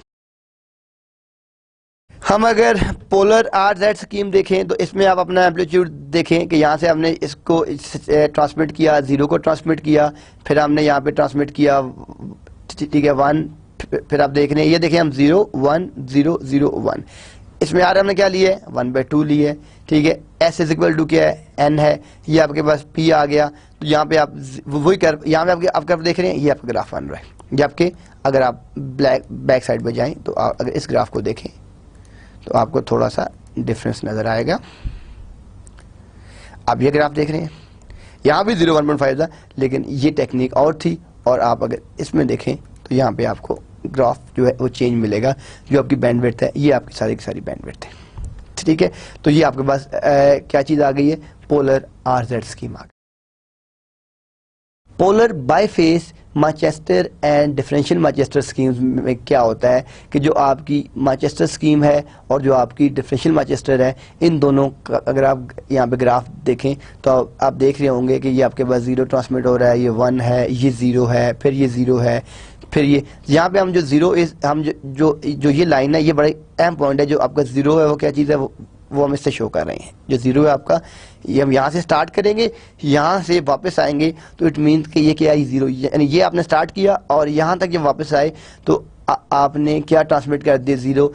हम अगर पोलर RZ स्कीम देखें तो इसमें आप अपना एम्पलीट्यूड देखें कि यहाँ से हमने इसको ट्रांसमिट किया, 0 को ट्रांसमिट किया, फिर हमने यहाँ पे ट्रांसमिट किया, ठीक है, 1, फिर आप देख रहे हैं, ये देखें हम 0 1 0 0 1, इसमें यार हमने क्या लिया है 1/2 लिए, ठीक है। S इज इक्वल टू क्या है, N है, ये आपके पास P आ गया। तो यहाँ पे आप वही कर, यहाँ पे आप कर्व देख रहे हैं, ये आपका ग्राफ बन रहा है। ये आपके, अगर आप बैक साइड में जाएं तो आप अगर इस ग्राफ को देखें तो आपको थोड़ा सा डिफरेंस नजर आएगा। आप ये ग्राफ देख रहे हैं, यहाँ भी 0 1.5 था, लेकिन ये टेक्निक और थी, और आप अगर इसमें देखें तो यहाँ पे आपको ग्राफ जो है वो चेंज मिलेगा। जो आपकी बैंडविड्थ है, ये आपकी सारी की सारी बैंडविड्थ है, ठीक है। तो ये आपके पास क्या चीज आ गई है, पोलर RZ स्कीम आ गई। Polar biphase Manchester and differential Manchester schemes में क्या होता है कि जो आपकी मैनचेस्टर स्कीम है और जो आपकी डिफरेंशियल मैनचेस्टर है, इन दोनों का अगर आप यहाँ पे ग्राफ देखें तो आप देख रहे होंगे कि ये आपके पास 0 ट्रांसमिट हो रहा है, ये 1 है, ये 0 है, फिर ये 0 है, फिर ये यहाँ पे हम जो 0 इज, हम जो ये लाइन है, ये बड़ा अहम पॉइंट है। जो आपका 0 है वो क्या चीज़ है, वो हम इससे शो कर रहे हैं। जो 0 है आपका, ये हम यहाँ से स्टार्ट करेंगे, यहाँ से वापस आएंगे, तो इट मीन्स कि ये क्या है 0, यानी ये आपने स्टार्ट किया और यहाँ तक ये वापस आए तो आपने क्या ट्रांसमिट कर दिया 0।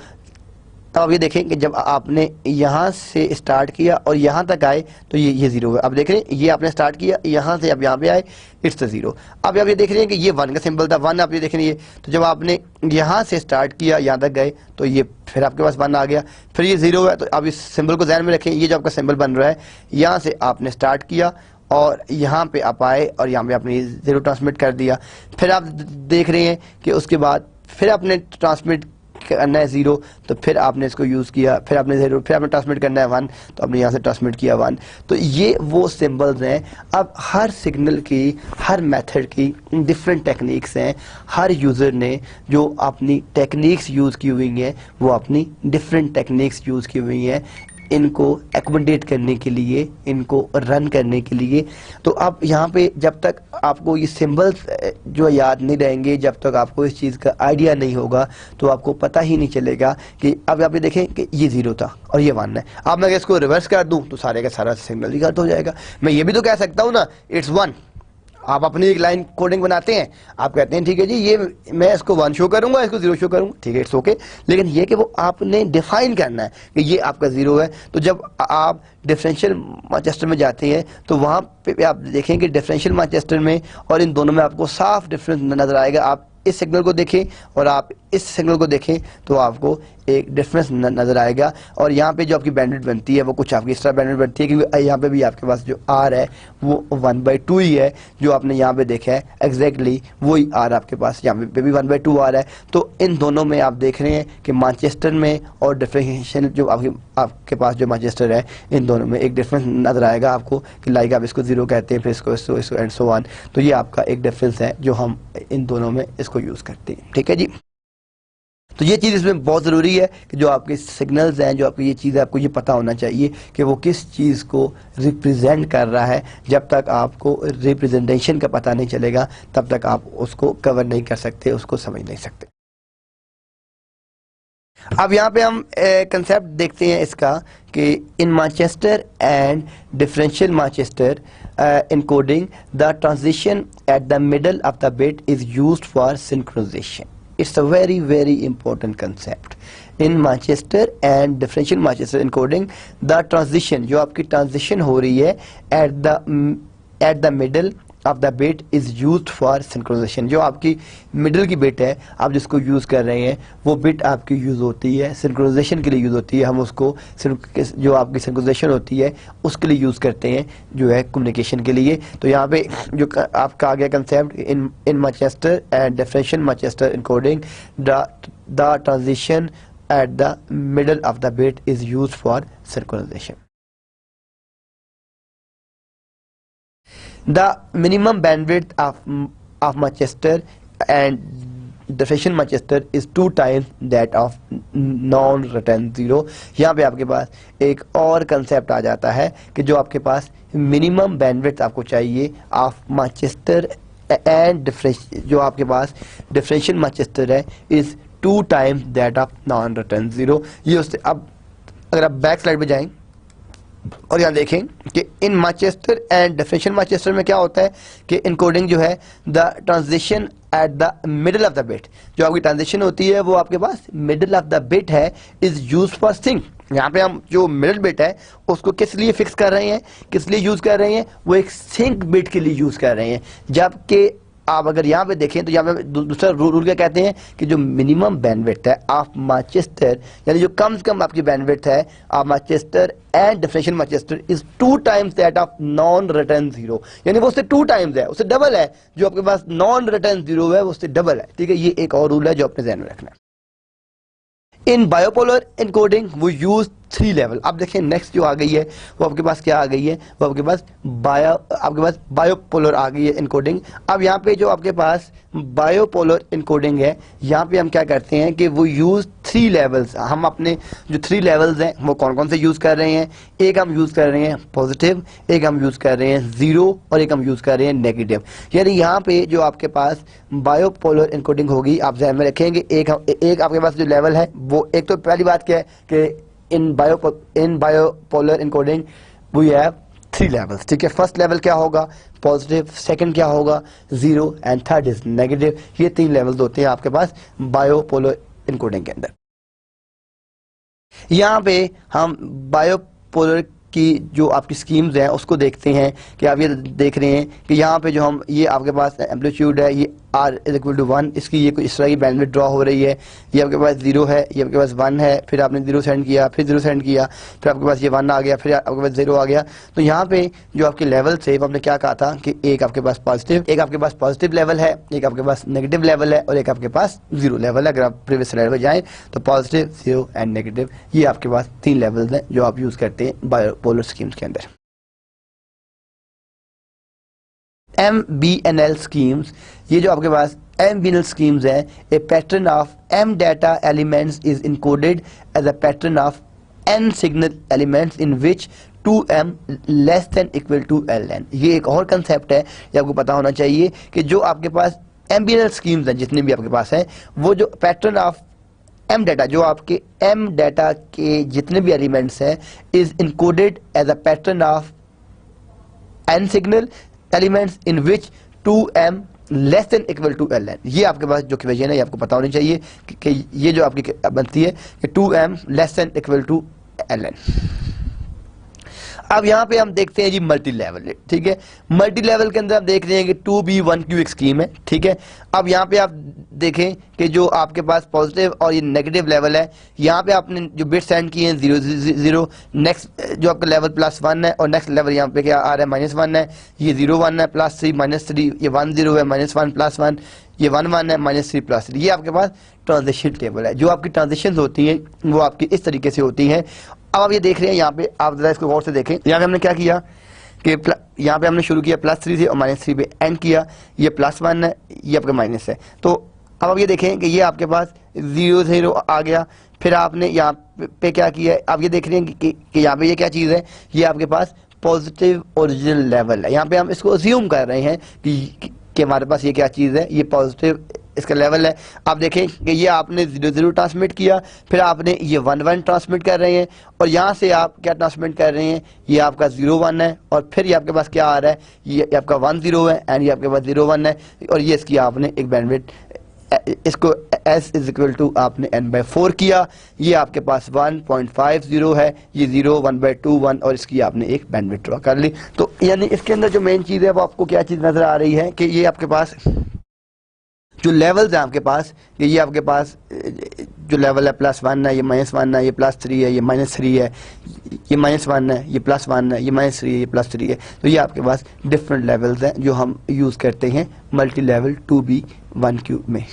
तब आप ये देखें कि जब आपने यहाँ से स्टार्ट किया और यहाँ तक आए तो ये 0 है। अब देख रहे हैं, ये आपने स्टार्ट किया, यहाँ से अब यहाँ पे आए, इट्स 0। अब आप ये देख रहे हैं कि ये 1 का सिंबल था, 1 आप ये देख रहे हैं। तो जब आपने यहाँ से स्टार्ट किया, यहाँ तक गए, तो ये फिर आपके पास 1 आ गया, फिर ये 0 है। तो अब इस सिंबल को ध्यान में रखें, ये जो आपका सिंबल बन रहा है, यहाँ से आपने स्टार्ट किया और यहाँ पे आप आए और यहाँ पे आपने 0 ट्रांसमिट कर दिया। फिर आप देख रहे हैं कि उसके बाद फिर आपने ट्रांसमिट करना है 0, तो फिर आपने इसको यूज़ किया, फिर आपने 0, फिर आपने ट्रांसमिट करना है 1, तो आपने यहाँ से ट्रांसमिट किया 1। तो ये वो सिंबल्स हैं। अब हर सिग्नल की, हर मेथड की डिफरेंट टेक्निक्स हैं। हर यूज़र ने जो अपनी टेक्निक्स यूज़ की हुई हैं, वो अपनी डिफरेंट टेक्निक्स यूज़ की हुई हैं इनको एकोमोडेट करने के लिए, इनको रन करने के लिए। तो अब यहाँ पे जब तक आपको ये सिंबल्स जो याद नहीं रहेंगे, जब तक आपको इस चीज़ का आइडिया नहीं होगा, तो आपको पता ही नहीं चलेगा कि अब आप ये देखें कि ये 0 था और ये 1 है। अब मैं इसको रिवर्स कर दूं तो सारे का सारा सिग्नल ही गलत हो जाएगा। मैं ये भी तो कह सकता हूँ ना, इट्स 1। आप अपनी एक लाइन कोडिंग बनाते हैं, आप कहते हैं ठीक है जी, ये मैं इसको 1 शो करूंगा, इसको 0 शो करूंगा, ठीक है, इट्स ओके। लेकिन ये कि वो आपने डिफाइन करना है कि ये आपका 0 है। तो जब आप डिफरेंशियल मैनचेस्टर में जाते हैं तो वहाँ पे आप देखेंगे डिफरेंशियल मैनचेस्टर में और इन दोनों में आपको साफ डिफरेंस नजर आएगा। आप इस सिग्नल को देखें और आप इस सिग्नल को देखें तो आपको एक डिफरेंस नज़र आएगा। और यहाँ पे जो आपकी बैंडविड्थ बनती है वो कुछ आपकी इस तरह बैंडविड्थ बनती है, क्योंकि यहाँ पे भी आपके पास जो आर है वो 1/2 ही है, जो आपने यहाँ पे देखा है एग्जैक्टली वही आर आपके पास यहाँ पे भी 1/2 आ रहा है। तो इन दोनों में आप देख रहे हैं कि मैनचेस्टर में और डिफरेंशिएशन जो आपके पास जो मैनचेस्टर है, इन दोनों में एक डिफरेंस नज़र आएगा आपको कि लाइक आप इसको 0 कहते हैं, फिर इसको एंड सो ऑन। तो ये आपका एक डिफरेंस है जो हम इन दोनों में इसको यूज़ करते हैं, ठीक है जी। तो ये चीज़ इसमें बहुत ज़रूरी है कि जो आपके सिग्नल्स हैं, जो आपकी ये चीज़ है, आपको ये पता होना चाहिए कि वो किस चीज़ को रिप्रेजेंट कर रहा है। जब तक आपको रिप्रेजेंटेशन का पता नहीं चलेगा तब तक आप उसको कवर नहीं कर सकते, उसको समझ नहीं सकते। अब यहाँ पे हम कंसेप्ट देखते हैं इसका कि इन Manchester and differential Manchester encoding, the transition at the middle of the bit is used for synchronization. It's a very very important concept. In Manchester and differential Manchester encoding, the transition जो आपकी transition हो रही है at the middle of the bit is used for synchronization. जो आपकी मिडिल की बिट है, आप जिसको यूज़ कर रहे हैं, वो बिट आपकी यूज़ होती है सिंक्रोनाइजेशन के लिए यूज़ होती है। हम उसको जो आपकी सिंक्रोनाइजेशन होती है उसके लिए यूज़ करते हैं, जो है कम्युनिकेशन के लिए। तो यहाँ पे जो आपका आ गया concept in Manchester and differential Manchester encoding, the transition at the middle of the bit is used for synchronization. The minimum bandwidth of Manchester and differential Manchester is 2 times that of non-return zero. यहाँ पे आपके पास एक और कंसेप्ट आ जाता है कि जो आपके पास मिनिमम बैंडविड्थ आपको चाहिए ऑफ मैनचेस्टर एंड जो आपके पास डिफरेंशियल मैनचेस्टर है is 2 times that of non-return zero. ये उससे अब अगर आप बैक स्लाइड पे जाएं और यहाँ देखें कि इन मैनचेस्टर एंड डिफरेंशियल मैनचेस्टर में क्या होता है कि इनकोडिंग जो है the transition at the middle of the bit, जो आपकी ट्रांजिशन होती है वो आपके पास मिडल ऑफ द बिट है, इज यूज फॉर सिंक। यहाँ पे हम जो मिडल बिट है उसको किस लिए फिक्स कर रहे हैं, किस लिए यूज कर रहे हैं, वो एक सिंक बिट के लिए यूज कर रहे हैं। जबकि आप अगर यहाँ पे देखें तो यहाँ पे दूसरा रूल क्या कहते हैं कि जो मिनिमम बैंडविड्थ है ऑफ मैनचेस्टर, यानी जो कम से कम आपकी बैंडविड्थ है of Manchester and differential Manchester is 2 times that of non return zero, यानी वो उससे 2 टाइम्स है, उससे डबल है। जो आपके पास नॉन रिटर्न जीरो है वो उससे डबल है, ठीक है। ये एक और रूल है जो अपने ध्यान में रखना है। इन बायोपोलर इनकोडिंग वो यूज 3 लेवल। अब देखें नेक्स्ट जो आ गई है वो आपके पास क्या आ गई है, वो आपके पास बायोपोलर आ गई है इनकोडिंग। अब यहाँ पे जो आपके पास बायोपोलर इनकोडिंग है, यहाँ पे हम क्या करते हैं कि वो यूज 3 लेवल्स। हम अपने जो 3 लेवल्स हैं वो कौन कौन से यूज कर रहे हैं, एक हम यूज कर रहे हैं पॉजिटिव, एक हम यूज कर रहे हैं 0 और एक हम यूज कर रहे हैं नेगेटिव। यानी यहाँ पे जो आपके पास बायोपोलर इनकोडिंग होगी, आप ध्यान में रखेंगे एक आपके पास जो लेवल है वो, एक तो पहली बात क्या है कि in bipolar encoding we have 3 levels, ठीक है। फर्स्ट लेवल क्या होगा पॉजिटिव, सेकंड क्या होगा 0 एंड थर्ड इज नेगेटिव। ये 3 लेवल्स होते हैं आपके पास बायोपोलर इनकोडिंग के अंदर। यहाँ पे हम बायोपोलर की जो आपकी स्कीम्स हैं उसको देखते हैं कि आप ये देख रहे हैं कि यहाँ पे जो हम ये आपके पास एम्पलीट्यूड है, ये R इज इक्वल टू 1, इसकी ये कुछ इस तरह की बैंडविड्थ ड्रॉ हो रही है। ये आपके पास 0 है, ये आपके पास 1 है, फिर आपने 0 सेंड किया, फिर 0 सेंड किया, फिर आपके पास ये 1 आ गया, फिर आपके पास 0 आ गया। तो यहाँ पे जो आपके लेवल थे वो हमने क्या कहा था कि एक आपके पास पॉजिटिव लेवल है, एक आपके पास नेगेटिव लेवल है और एक आपके पास 0 लेवल है। अगर आप प्रीवियस स्लाइड पर जाएँ तो पॉजिटिव, 0 एंड नेगेटिव, ये आपके पास 3 लेवल्स हैं जो आप यूज़ करते हैं बायोपोलर स्कीम्स के अंदर। MBNL स्कीम्स, ये जो आपके पास MBNL schemes है, a pattern of M data elements is encoded as a pattern of N signal elements in which 2M less than equal to Ln। ये एक और कंसेप्ट है, ये आपको पता होना चाहिए कि जो आपके पास MBNL schemes हैं जितने भी आपके पास हैं, वो जो पैटर्न ऑफ M डाटा, जो आपके M डाटा के जितने भी एलिमेंट्स हैं is encoded as a pattern of N signal elements in which 2M less than equal to Ln। ये आपके पास जो इक्वेशन है ये आपको पता होनी चाहिए कि ये जो आपकी बनती है कि 2M less than equal to Ln। अब यहाँ पे हम देखते हैं जी मल्टी लेवल, ठीक है। मल्टी लेवल के अंदर आप देख रहे हैं कि 2B1Q एक स्कीम है, ठीक है। अब यहाँ पे आप देखें कि जो आपके पास पॉजिटिव और ये नेगेटिव लेवल है, यहाँ पे आपने जो बिट सेंड किए हैं 0 0 नेक्स्ट जो आपका लेवल +1 है और नेक्स्ट लेवल यहाँ पे क्या आ रहा है -1 है, ये 0 1 है +3 -3, ये 1 0 है -1 +1, ये 1 1 है -3 +3। ये आपके पास ट्रांजिशन टेबल है। जो आपकी ट्रांजिशन होती हैं वो आपकी इस तरीके से होती हैं। अब आप ये देख रहे हैं यहाँ पे, आप जरा इसको गौर से देखें। यहाँ पे हमने क्या किया कि यहाँ पे हमने शुरू किया +3 से और -3 पे एंड किया, ये +1 है, ये आपका माइनस है। तो अब आप ये देखें कि ये आपके पास 0 0 आ गया। फिर आपने यहाँ पे क्या किया, आप ये देख रहे हैं कि यहाँ पे ये क्या चीज़ है, ये आपके पास पॉजिटिव ओरिजिनल लेवल है। यहाँ पे हम इसको अज्यूम कर रहे हैं कि हमारे पास ये क्या चीज़ है, ये पॉजिटिव इसका लेवल है। आप देखें कि ये आपने 0 0 ट्रांसमिट किया, फिर आपने ये 1 1 ट्रांसमिट कर रहे हैं और यहाँ से आप क्या ट्रांसमिट कर रहे हैं, ये आपका 0 1 है और फिर ये आपके पास क्या आ रहा है, ये आपका 1 0 है एंड ये आपके पास 0 1 है और ये इसकी आपने एक बैंडविड्थ इसको S = आपने n/4 किया। ये आपके पास 1.50 है, ये 0 1/2 1 और इसकी आपने एक बैंडविड्थ ड्रॉ कर ली। तो यानी इसके अंदर जो मेन चीज़ है वो आपको क्या चीज़ नज़र आ रही है कि ये आपके पास जो लेवल्स हैं आपके पास, ये आपके पास जो लेवल है +1 है, ये -1 है, ये +3 है, ये -3 है, ये -1 है, ये +1 है, ये -3 है, ये +3 है। तो ये आपके पास डिफरेंट लेवल्स हैं जो हम यूज़ करते हैं मल्टी लेवल 2B1Q में।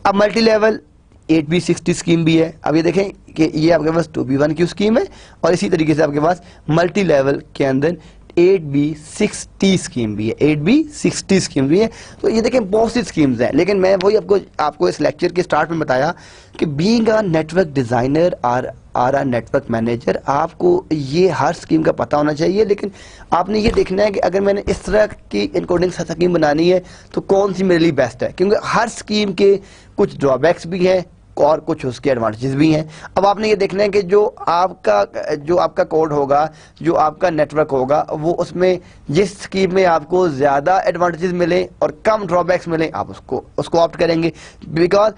अब मल्टी लेवल 8B60 स्कीम भी है। अब ये देखें कि ये आपके पास 2B1Q स्कीम है और इसी तरीके से आपके पास मल्टी लेवल के अंदर 8B60 स्कीम भी है, 8B60 स्कीम भी है। तो ये देखें बहुत सी स्कीम्स हैं, लेकिन मैं वही आपको इस लेक्चर के स्टार्ट में बताया कि बीइंग अ नेटवर्क डिज़ाइनर और अ नेटवर्क मैनेजर, आपको ये हर स्कीम का पता होना चाहिए। लेकिन आपने ये देखना है कि अगर मैंने इस तरह की इनकोडिंग स्कीम बनानी है तो कौन सी मेरे लिए बेस्ट है, क्योंकि हर स्कीम के कुछ ड्रॉबैक्स भी हैं और कुछ उसके एडवांटेजेस भी हैं। अब आपने ये देखना है कि जो आपका कोड होगा, जो आपका नेटवर्क होगा, वो उसमें जिस स्कीम में आपको ज़्यादा एडवांटेजेस मिले और कम ड्रॉबैक्स मिले, आप उसको ऑप्ट करेंगे। बिकॉज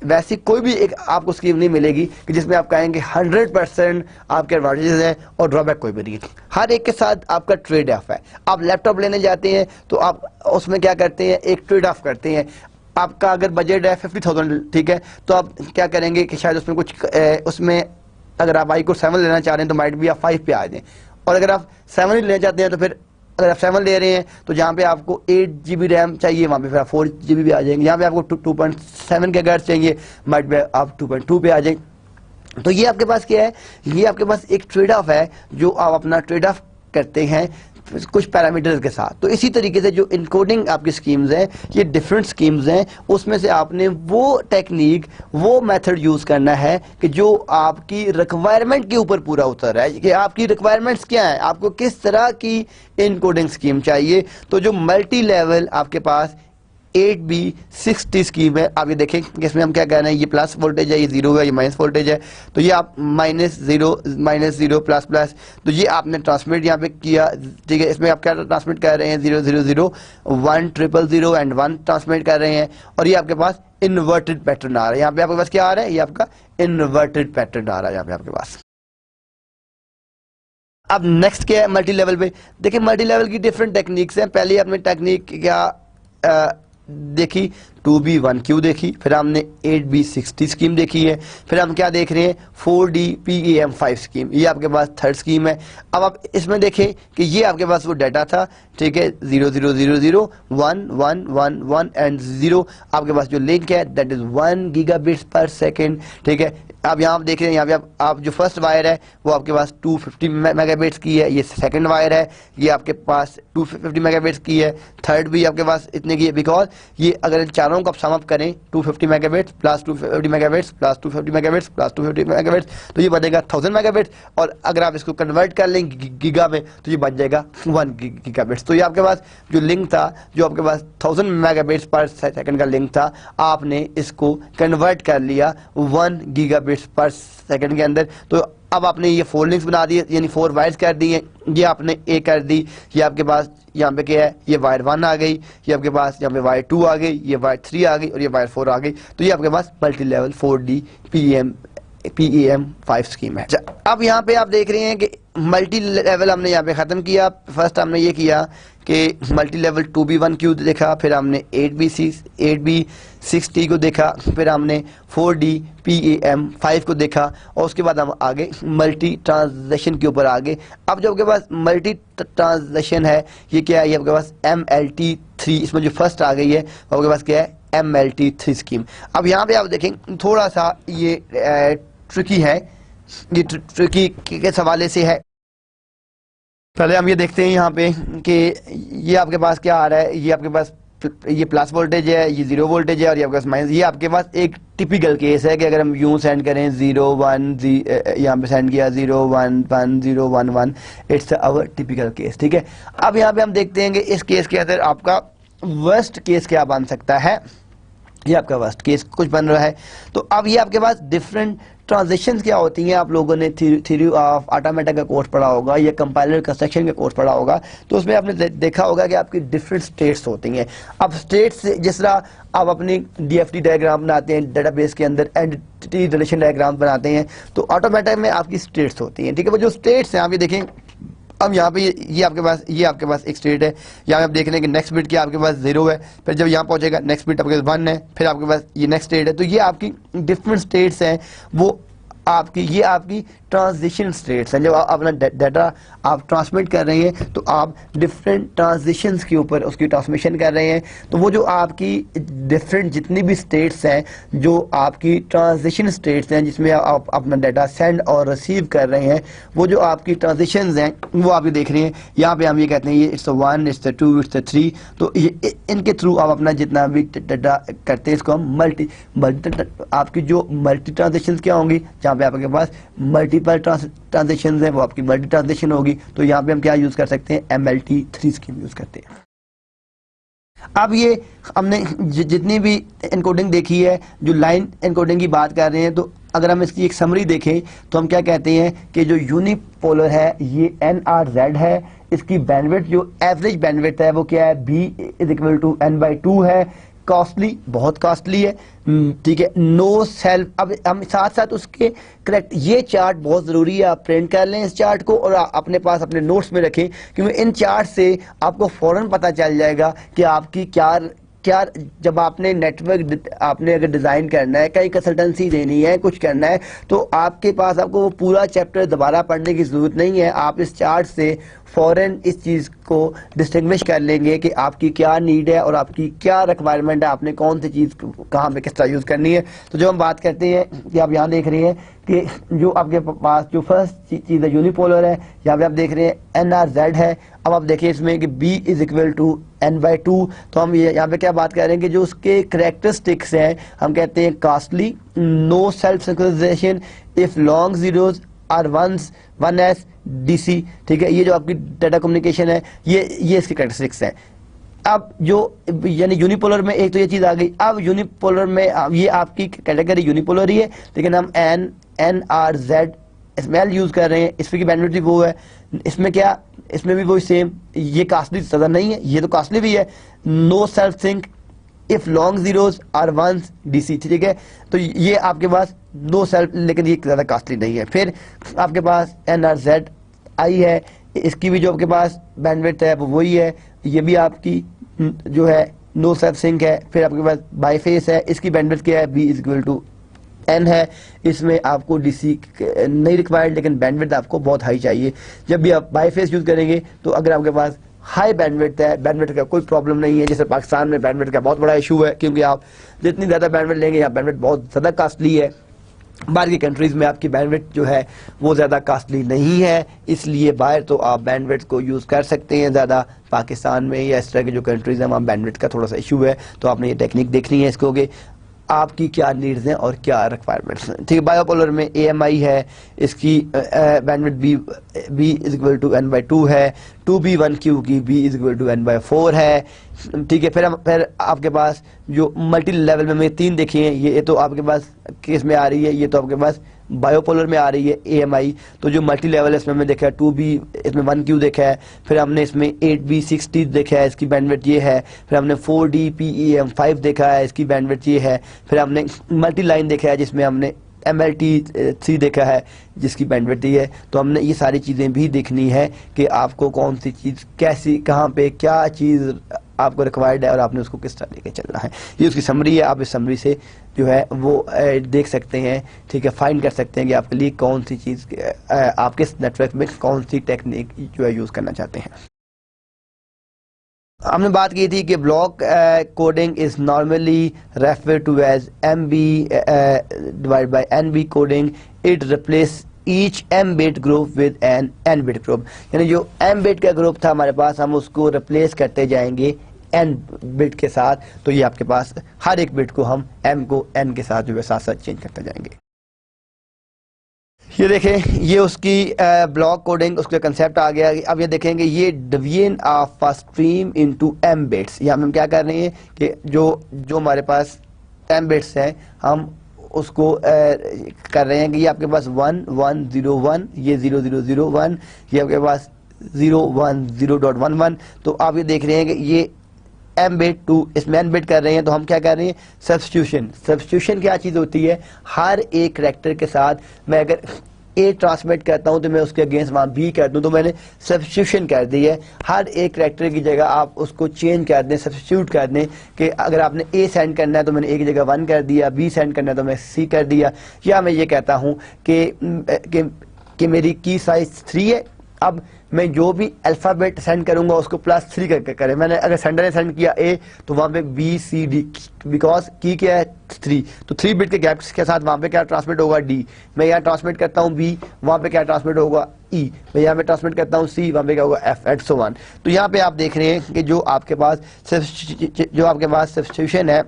वैसी कोई भी एक आपको स्कीम नहीं मिलेगी कि जिसमें आप कहेंगे 100% आपके एडवांटेजेस हैं और ड्रॉबैक कोई भी नहीं है। हर एक के साथ आपका ट्रेड ऑफ है। आप लैपटॉप लेने जाते हैं तो आप उसमें क्या करते हैं, एक ट्रेड ऑफ करते हैं। आपका अगर बजट है 50,000, ठीक है, तो आप क्या करेंगे कि शायद उसमें कुछ उसमें अगर आप i Core 7 लेना चाह रहे हैं तो माइट भी आप 5 पे आ जाएं, और अगर आप 7 ही लेना चाहते हैं तो फिर अगर आप 7 ले रहे हैं तो जहाँ पे आपको 8GB रैम चाहिए वहाँ पे फिर आप 4GB भी आ जाएंगे। यहाँ पे आपको 2.7 GHz चाहिए, माइट भी आप 2.2 पे आ जाएंगे। तो ये आपके पास क्या है, ये आपके पास एक ट्रेड ऑफ है जो आप अपना ट्रेड ऑफ करते हैं कुछ पैरामीटर्स के साथ। तो इसी तरीके से जो इनकोडिंग आपकी स्कीम्स हैं, ये डिफरेंट स्कीम्स हैं, उसमें से आपने वो टेक्निक, वो मेथड यूज़ करना है कि जो आपकी रिक्वायरमेंट के ऊपर पूरा उतर रहा है कि आपकी रिक्वायरमेंट्स क्या है, आपको किस तरह की इनकोडिंग स्कीम चाहिए। तो जो मल्टी लेवल आपके पास 8B60 स्कीम है, आप ये देखें कि इसमें हम क्या कह रहे हैं, ये प्लस वोल्टेज है, ये 0 है, ये माइनस वोल्टेज है। तो ये आप -0 प्लस, तो ये आपने ट्रांसमिट यहाँ पे किया, ठीक है। इसमें आप क्या ट्रांसमिट कर रहे हैं, 0 0 0 1 0 0 एंड 1 ट्रांसमिट कर रहे हैं और ये आपके पास इन्वर्टेड पैटर्न आ रहा है। यहाँ पे आपके पास क्या आ रहा है, ये आपका इन्वर्टेड पैटर्न आ रहा है यहाँ पे आपके पास। अब नेक्स्ट क्या है मल्टी लेवल पे, देखिए मल्टी लेवल की डिफरेंट टेक्निक्स हैं। पहले आपने टेक्निक क्या देखी, 2B1Q देखी, फिर हमने 8B60 स्कीम देखी है, फिर हम क्या देख रहे हैं 4DPEM5 स्कीम, ये आपके पास थर्ड स्कीम है। अब आप इसमें देखें कि ये आपके पास वो डाटा था, ठीक है, 0 0 0 0 1 1 1 1 एंड 0। आपके पास जो लिंक है दैट इज 1 Gbps, ठीक है। अब यहाँ आप देख रहे हैं, यहाँ पे आप जो फर्स्ट वायर है वो आपके पास 250 मेगाबिट्स की है, ये सेकंड वायर है ये आपके पास 250 मेगाबिट्स की है, थर्ड भी आपके पास इतने की है। बिकॉज ये अगर चारों को आप सम अप करें 250 megabits plus 250 megabits plus 250 megabits plus 250 megabits तो ये बनेगा 1000 मेगाबिट्स, और अगर आप इसको कन्वर्ट कर लें गीगा में तो ये बन जाएगा 1 गीगाबिट्स। तो ये आपके पास जो लिंक था, जो आपके पास 1000 मेगाबिट्स पर सेकंड का लिंक था, आपने इसको कन्वर्ट कर लिया 1 गीगाबिट्स पर सेकंड के अंदर। तो अब आपने ये 4 लिंक्स बना दिए, यानी 4 वायर्स कर दी हैं, ये आपने ए कर दी, ये आपके पास यहाँ पे क्या है, ये वायर 1 आ गई, ये आपके पास यहाँ पे वायर 2 आ गई, ये वायर 3 आ गई और ये वायर 4 आ गई। तो ये आपके पास multi level 4DPEM PEM5 scheme है। अब यहाँ पे आप देख रहे हैं कि मल्टी लेवल हमने यहाँ पे ख़त्म किया। फर्स्ट हमने ये किया कि मल्टी लेवल 2B1Q देखा, फिर हमने 8B6T को देखा, फिर हमने 4D PEM5 को देखा, और उसके बाद हम आगे मल्टी ट्रांजेक्शन के ऊपर आगे। अब जो आपके पास मल्टी ट्रांजेक्शन है ये क्या है, ये आपके पास MLT3, इसमें जो फर्स्ट आ गई है वो आपके पास क्या है, MLT3 स्कीम। अब यहाँ पे आप देखें थोड़ा सा ये ट्रिकी है, ये ट्रिकी के हवाले से है। पहले हम ये देखते हैं यहाँ पे कि ये आपके पास क्या आ रहा है, ये आपके पास ये प्लस वोल्टेज है, ये 0 वोल्टेज है, और ये आपके पास माइनस। ये आपके पास एक टिपिकल केस है कि अगर हम यूं सेंड करें 0 1 यहाँ पे सेंड किया 0 1 1 0 1 1, इट्स आवर टिपिकल केस। ठीक है, अब यहाँ पे हम देखते हैं कि इस केस के अंदर आपका वर्स्ट केस क्या बन सकता है। ये आपका वर्स्ट केस कुछ बन रहा है। तो अब ये आपके पास डिफरेंट ट्रांजिशंस क्या होती हैं, आप लोगों ने थ्योरी ऑफ ऑटोमेटा का कोर्स पढ़ा होगा या कंपाइलर कंस्ट्रक्शन का कोर्स पढ़ा होगा, तो उसमें आपने देखा होगा कि आपकी डिफरेंट स्टेट्स होती हैं। अब स्टेट्स जिस तरह आप अपनी DFT डायग्राम बनाते हैं डेटाबेस के अंदर, एंटिटी रिलेशन डायग्राम बनाते हैं, तो ऑटोमेटा में आपकी स्टेट्स होती हैं। ठीक है, वो जो स्टेट्स हैं आप ये देखें। अब यहाँ पे ये आपके पास एक स्टेट है, यहाँ आप देख रहे हैं कि नेक्स्ट बिट क्या आपके पास 0 है, फिर जब यहाँ पहुँचेगा नेक्स्ट बिट आपके पास 1 है, फिर आपके पास ये नेक्स्ट स्टेट है। तो ये आपकी डिफरेंट स्टेट्स हैं, वो ये आपकी ट्रांजिशन स्टेट्स हैं। जब आप अपना डाटा आप ट्रांसमिट कर रहे हैं तो आप डिफरेंट ट्रांजिशंस के ऊपर उसकी ट्रांसमिशन कर रहे हैं। तो वो जो आपकी डिफरेंट जितनी भी स्टेट्स हैं, जो आपकी ट्रांजिशन स्टेट्स हैं जिसमें आप अपना डाटा सेंड और रिसीव कर रहे हैं, वो जो आपकी ट्रांजिशंस हैं वो आप ये देख रहे हैं। यहाँ पे हम ये कहते हैं ये इट्स 1, इट्स 2, इट्स 3। तो ये इनके थ्रू आप अपना जितना भी डाटा करते हैं इसको हम मल्टी आपकी जो मल्टी ट्रांजेक्शन्स क्या होंगी, जहाँ पे आपके पास मल्टीपल ट्रांजेक्शन्स हैं वो आपकी मल्टी ट्रांजेक्शन होगी। तो यहाँ पे हम क्या यूज कर सकते हैं, MLT3 स्कीम यूज करते हैं। अब ये हमने जितनी भी एनकोडिंग देखी है, जो लाइन एनकोडिंग की बात कर रहे हैं, तो अगर हम इसकी एक समरी देखें तो हम क्या कहते हैं कि जो यूनिपोलर है ये NRZ है, इसकी बैंडविड्थ जो एवरेज बैंडविड्थ है वो क्या है, B=N/2 है। कॉस्टली, बहुत कॉस्टली है। ठीक है, नो सेल्फ। अब हम साथ साथ उसके करेक्ट ये चार्ट बहुत ज़रूरी है, आप प्रिंट कर लें इस चार्ट को और अपने पास अपने नोट्स में रखें, क्योंकि इन चार्ट से आपको फ़ौरन पता चल जाएगा कि आपकी क्या जब आपने नेटवर्क आपने अगर डिज़ाइन करना है, कई कंसल्टेंसी देनी है, कुछ करना है, तो आपके पास आपको वो पूरा चैप्टर दोबारा पढ़ने की ज़रूरत नहीं है। आप इस चार्ट से फ़ौरन इस चीज़ को डिस्टिंग्विश कर लेंगे कि आपकी क्या नीड है और आपकी क्या रिक्वायरमेंट है, आपने कौन सी चीज़ कहाँ पे किस तरह यूज़ करनी है। तो जो हम बात करते हैं कि आप यहाँ देख रहे हैं कि जो आपके पास जो फर्स्ट चीज़ है यूनिपोलर है, यहाँ पे आप देख रहे हैं NRZ है। अब आप देखिए इसमें कि B=N/2। तो हम यहाँ पे क्या बात कर रहे हैं कि जो उसके करेक्टरिस्टिक्स हैं, हम कहते हैं costly, no self synchronization, if long zeros are 1s DC। ठीक है, ये जो आपकी डाटा कम्युनिकेशन है ये इसके करेक्टरिस्टिक्स हैं। अब जो यानी यूनिपोलर में एक तो ये चीज़ आ गई। अब यूनिपोलर में ये आपकी कैटेगरी यूनिपोलर ही है, लेकिन हम NRZ स्मेल यूज कर रहे हैं, इसमें की बेनिफिट भी वो है। इसमें क्या, इसमें भी वही सेम, ये कास्टली ज़्यादा नहीं है, ये तो कास्टली भी है। No self sync if long zeros are 1s DC। ठीक है, तो ये आपके पास नो सेल्फ, लेकिन ये ज़्यादा कास्टली नहीं है। फिर आपके पास NRZ-I है, इसकी भी जो आपके पास बैंडविड्थ है वो वही है, ये भी आपकी जो है नो सेल्फ सिंक है। फिर आपके पास बाईफेस है, इसकी बैंडविड्थ क्या है, B=N है। इसमें आपको DC नहीं रिक्वायर्ड, लेकिन बैंडविड्थ आपको बहुत हाई चाहिए। जब भी आप बाईफेस यूज करेंगे तो अगर आपके पास हाई बैंडविड्थ है, बैंडविड्थ का कोई प्रॉब्लम नहीं है। जैसे पाकिस्तान में बैंडविड्थ का बहुत बड़ा इशू है, क्योंकि आप जितनी ज़्यादा बैंडविड्थ लेंगे, यहाँ बैंडविड्थ बहुत ज़्यादा कास्टली है। बाहर की कंट्रीज़ में आपकी बैंडविड्थ जो है वो ज़्यादा कास्टली नहीं है, इसलिए बाहर तो आप बैंडविड्थ को यूज़ कर सकते हैं ज़्यादा। पाकिस्तान में या इस तरह की जो कंट्रीज़ हैं वहाँ बैंडविड्थ का थोड़ा सा इशू है, तो आपने ये टेक्निक देखनी है इसको कि आपकी क्या नीड्स हैं और क्या रिक्वायरमेंट्स हैं। ठीक है, बायोपोलर में AMI है, इसकी बैंडविड्थ B=N/2 है। 2B1Q की B=N/4 है। ठीक है, फिर आपके पास जो मल्टी लेवल में हमने 3 देखे हैं, ये तो आपके पास केस में आ रही है, ये तो आपके पास बायोपोलर में आ रही है AMI। तो जो मल्टी लेवल है इसमें हमने देखा है 2B, इसमें 1Q देखा है। फिर हमने इसमें 8B6T देखा है, इसकी बैंडविड्थ ये है। फिर हमने 4D PEM5 देखा है, इसकी बैंडविड्थ ये है। फिर हमने मल्टी लाइन देखा है जिसमें हमने MLT3 देखा है जिसकी बैंडविड्थ दी है, तो हमने ये सारी चीज़ें भी देखनी है कि आपको कौन सी चीज़ कैसी कहाँ पे क्या चीज़ आपको रिक्वायर्ड है और आपने उसको किस तरह लेके चलना है। ये उसकी समरी है, आप इस समरी से जो है वो देख सकते हैं, ठीक है, फाइंड कर सकते हैं कि आपके लिए कौन सी चीज़ आप किस नेटवर्क में कौन सी टेक्निक जो है यूज़ करना चाहते हैं। हमने बात की थी कि block coding is normally refer to as MB divide by NB coding. It replace each M bit group with an N bit group, यानी जो M बिट का ग्रुप था हमारे पास, हम उसको रिप्लेस करते जाएंगे N बिट के साथ। तो ये आपके पास हर एक बिट को हम M को N के साथ जो है साथ साथ चेंज करते जाएंगे। ये देखें, ये उसकी ब्लॉक कोडिंग उसका कंसेप्ट आ गया। अब ये देखेंगे ये division of a stream into M bits. यहाँ हम क्या कर रहे हैं कि जो हमारे पास M बिट्स हैं हम उसको कर रहे हैं कि ये आपके पास 1 1 0 1, ये 0 0 0 1, ये आपके पास 0 1 0.11। तो आप ये देख रहे हैं कि ये M बिट टू इसमें N बिट कर रहे हैं। तो हम क्या कर रहे हैं, सब्स्टिट्यूशन क्या चीज़ होती है, हर एक करैक्टर के साथ मैं अगर A ट्रांसमिट करता हूं तो मैं उसके अगेंस्ट वहां B कर दूं, तो मैंने सब्स्टिट्यूशन कर दी है। हर एक करैक्टर की जगह आप उसको चेंज कर दें, सब्स्टिट्यूट कर दें कि अगर आपने A सेंड करना है तो मैंने A की जगह 1 कर दिया, B सेंड करना है तो मैं C कर दिया। या मैं ये कहता हूं कि मेरी की साइज 3 है, अब मैं जो भी अल्फ़ाबेट सेंड करूंगा उसको +3 करके करें। मैंने अगर सेंडर ने सेंड किया A तो वहां पे B C D, बिकॉज की क्या है 3, तो 3 बिट के गैप के साथ वहां पे क्या ट्रांसमिट होगा D। मैं यहाँ ट्रांसमिट करता हूँ B, वहां पे क्या ट्रांसमिट होगा E। मैं यहाँ पे ट्रांसमिट करता हूँ C, वहां पे क्या होगा F एंड सो ऑन। तो यहाँ पे आप देख रहे हैं कि जो आपके पास सब्स्टिट्यूशन है